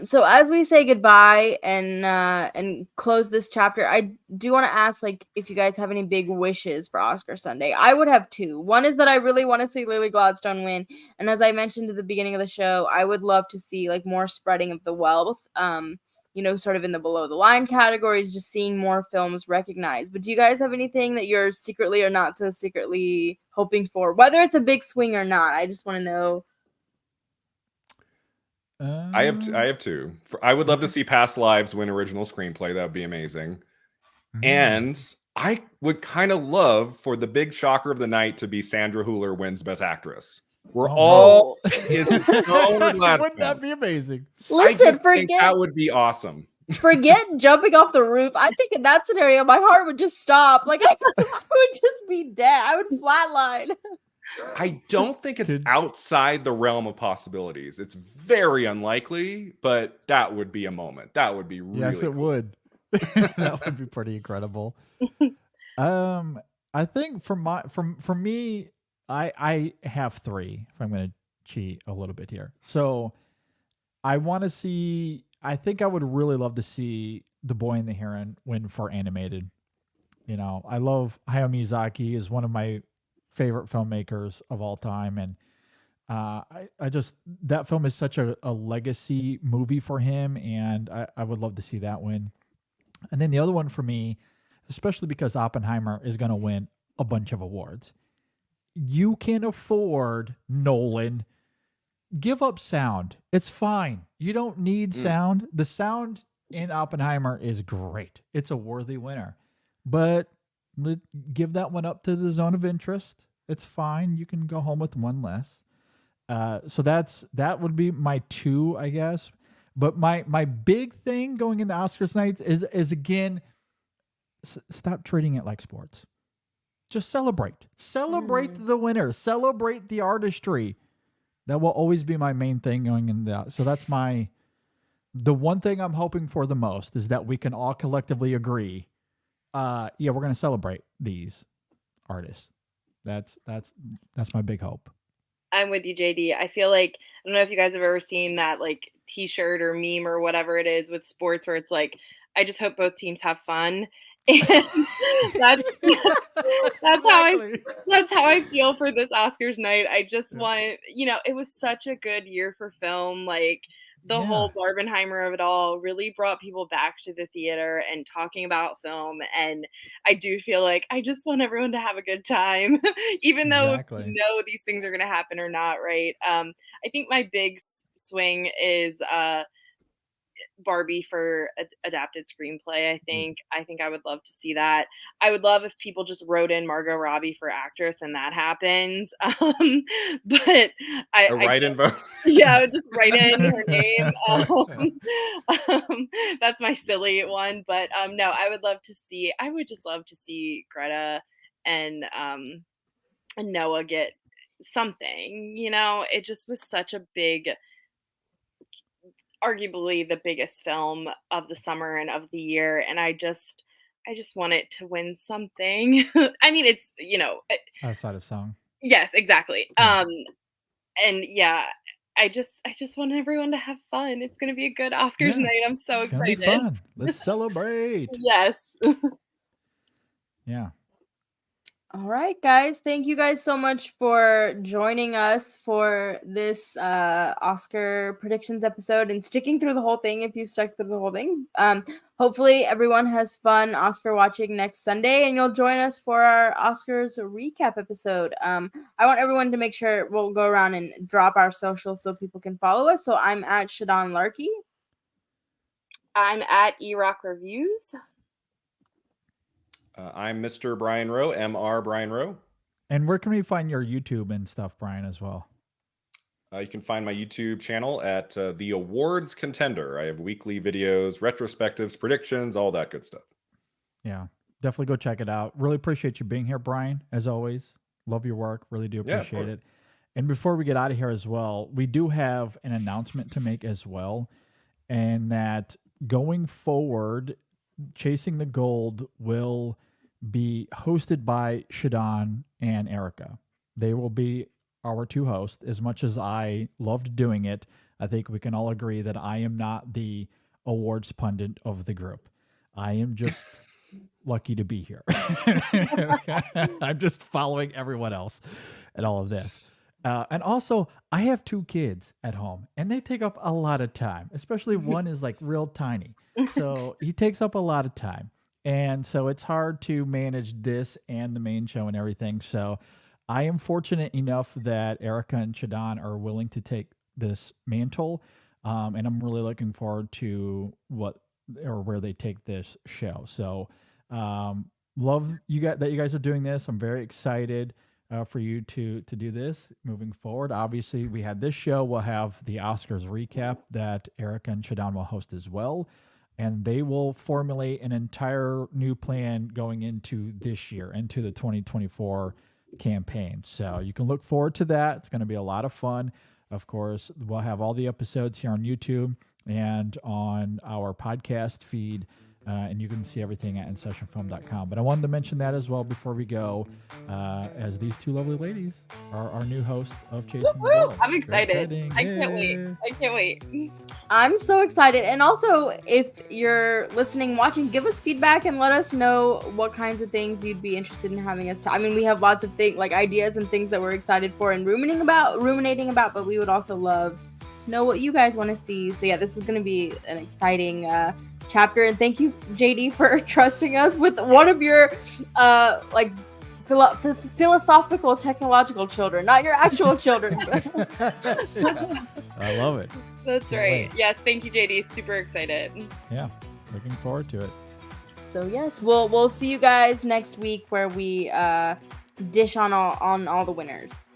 So as we say goodbye and close this chapter, I do want to ask, like, if you guys have any big wishes for Oscar Sunday. I would have 2. One is that I really want to see Lily Gladstone win, and as I mentioned at the beginning of the show, I would love to see like more spreading of the wealth. You know, sort of in the below the line categories, just seeing more films recognized. But do you guys have anything that you're secretly or not so secretly hoping for, whether it's a big swing or not? I just want to know. I have 2. I would love to see Past Lives win original screenplay. That would be amazing. And I would kind of love for the big shocker of the night to be Sandra Hüller wins Best Actress. We're all Wouldn't that be amazing? Listen, think that would be awesome. Forget jumping off the roof. I think in that scenario, my heart would just stop. Like I would just be dead. I would flatline. I don't think it's outside the realm of possibilities. It's very unlikely, but that would be a moment. That would be really cool. Would. That would be pretty incredible. I think for me, I have 3. If I'm going to cheat a little bit here, so I want to see. I think I would really love to see The Boy and the Heron win for animated. You know, I love Hayao Miyazaki, is one of my favorite filmmakers of all time, and I just, that film is such a legacy movie for him, and I would love to see that win. And then the other one for me, especially because Oppenheimer is going to win a bunch of awards. You can afford, Nolan, give up sound. It's fine. You don't need sound. The sound in Oppenheimer is great. It's a worthy winner. But give that one up to the zone of interest. It's fine. You can go home with one less. So that would be my 2, I guess. But my big thing going into Oscars night is again, stop treating it like sports. Just celebrate the winner, celebrate the artistry. That will always be my main thing going into that. So that's the one thing I'm hoping for the most is that we can all collectively agree. We're going to celebrate these artists. That's my big hope. I'm with you, JD. I feel like, I don't know if you guys have ever seen that like t-shirt or meme or whatever it is with sports where it's like, I just hope both teams have fun. And that's how I feel for this Oscars night. I just want, it was such a good year for film. Like the whole Barbenheimer of it all really brought people back to the theater and talking about film. And I do feel like I just want everyone to have a good time, even though these things are going to happen or not. Right. I think my big swing is Barbie for adapted screenplay. I think I would love to see that. I would love if people just wrote in Margot Robbie for actress and that happens. But I write-in vote. Yeah, I would just write in her name. That's my silly one. But no, I would just love to see Greta and Noah get something. It just was such a big, arguably the biggest film of the summer and of the year, and I just want it to win something. I mean, it's outside of song. Yes, exactly. And yeah, I just want everyone to have fun. It's gonna be a good Oscars night. I'm so It's excited. gonna be fun. Let's celebrate. Yes. Yeah. All right, guys. Thank you guys so much for joining us for this Oscar predictions episode and sticking through the whole thing if you've stuck through the whole thing. Hopefully everyone has fun Oscar watching next Sunday and you'll join us for our Oscars recap episode. I want everyone to make sure we'll go around and drop our socials so people can follow us. So I'm at Shadan Larki. I'm at eRock Reviews. I'm Mr. Brian Rowe, Mr. Brian Rowe. And where can we find your YouTube and stuff, Brian, as well? You can find my YouTube channel at The Awards Contender. I have weekly videos, retrospectives, predictions, all that good stuff. Yeah, definitely go check it out. Really appreciate you being here, Brian, as always. Love your work. Really do appreciate it. And before we get out of here as well, we do have an announcement to make as well. And that going forward, Chasing the Gold will be hosted by Shadan and Erica. They will be our 2 hosts. As much as I loved doing it, I think we can all agree that I am not the awards pundit of the group. I am just lucky to be here. I'm just following everyone else and all of this. And also, I have 2 kids at home, and they take up a lot of time, especially one is like real tiny. So he takes up a lot of time. And so it's hard to manage this and the main show and everything. So I am fortunate enough that Erica and Shadan are willing to take this mantle. And I'm really looking forward to where they take this show. So love you guys that you guys are doing this. I'm very excited for you to do this moving forward. Obviously, we had this show. We'll have the Oscars recap that Erica and Shadan will host as well. And they will formulate an entire new plan going into this year, into the 2024 campaign. So you can look forward to that. It's going to be a lot of fun. Of course, we'll have all the episodes here on YouTube and on our podcast feed. And you can see everything at InSessionFilm.com. But I wanted to mention that as well before we go, as these 2 lovely ladies are our new hosts of Chasing the Gold. I'm excited. I can't wait. I'm so excited. And also, if you're listening, watching, give us feedback and let us know what kinds of things you'd be interested in having us talk. I mean, we have lots of things, like ideas and things that we're excited for and ruminating about, but we would also love to know what you guys want to see. So yeah, this is going to be an exciting chapter. And thank you, JD, for trusting us with one of your like philosophical technological children, not your actual children. I love it. That's right. Yes, thank you, JD. Super excited. Yeah, looking forward to it. So yes, we'll see you guys next week where we dish on all the winners.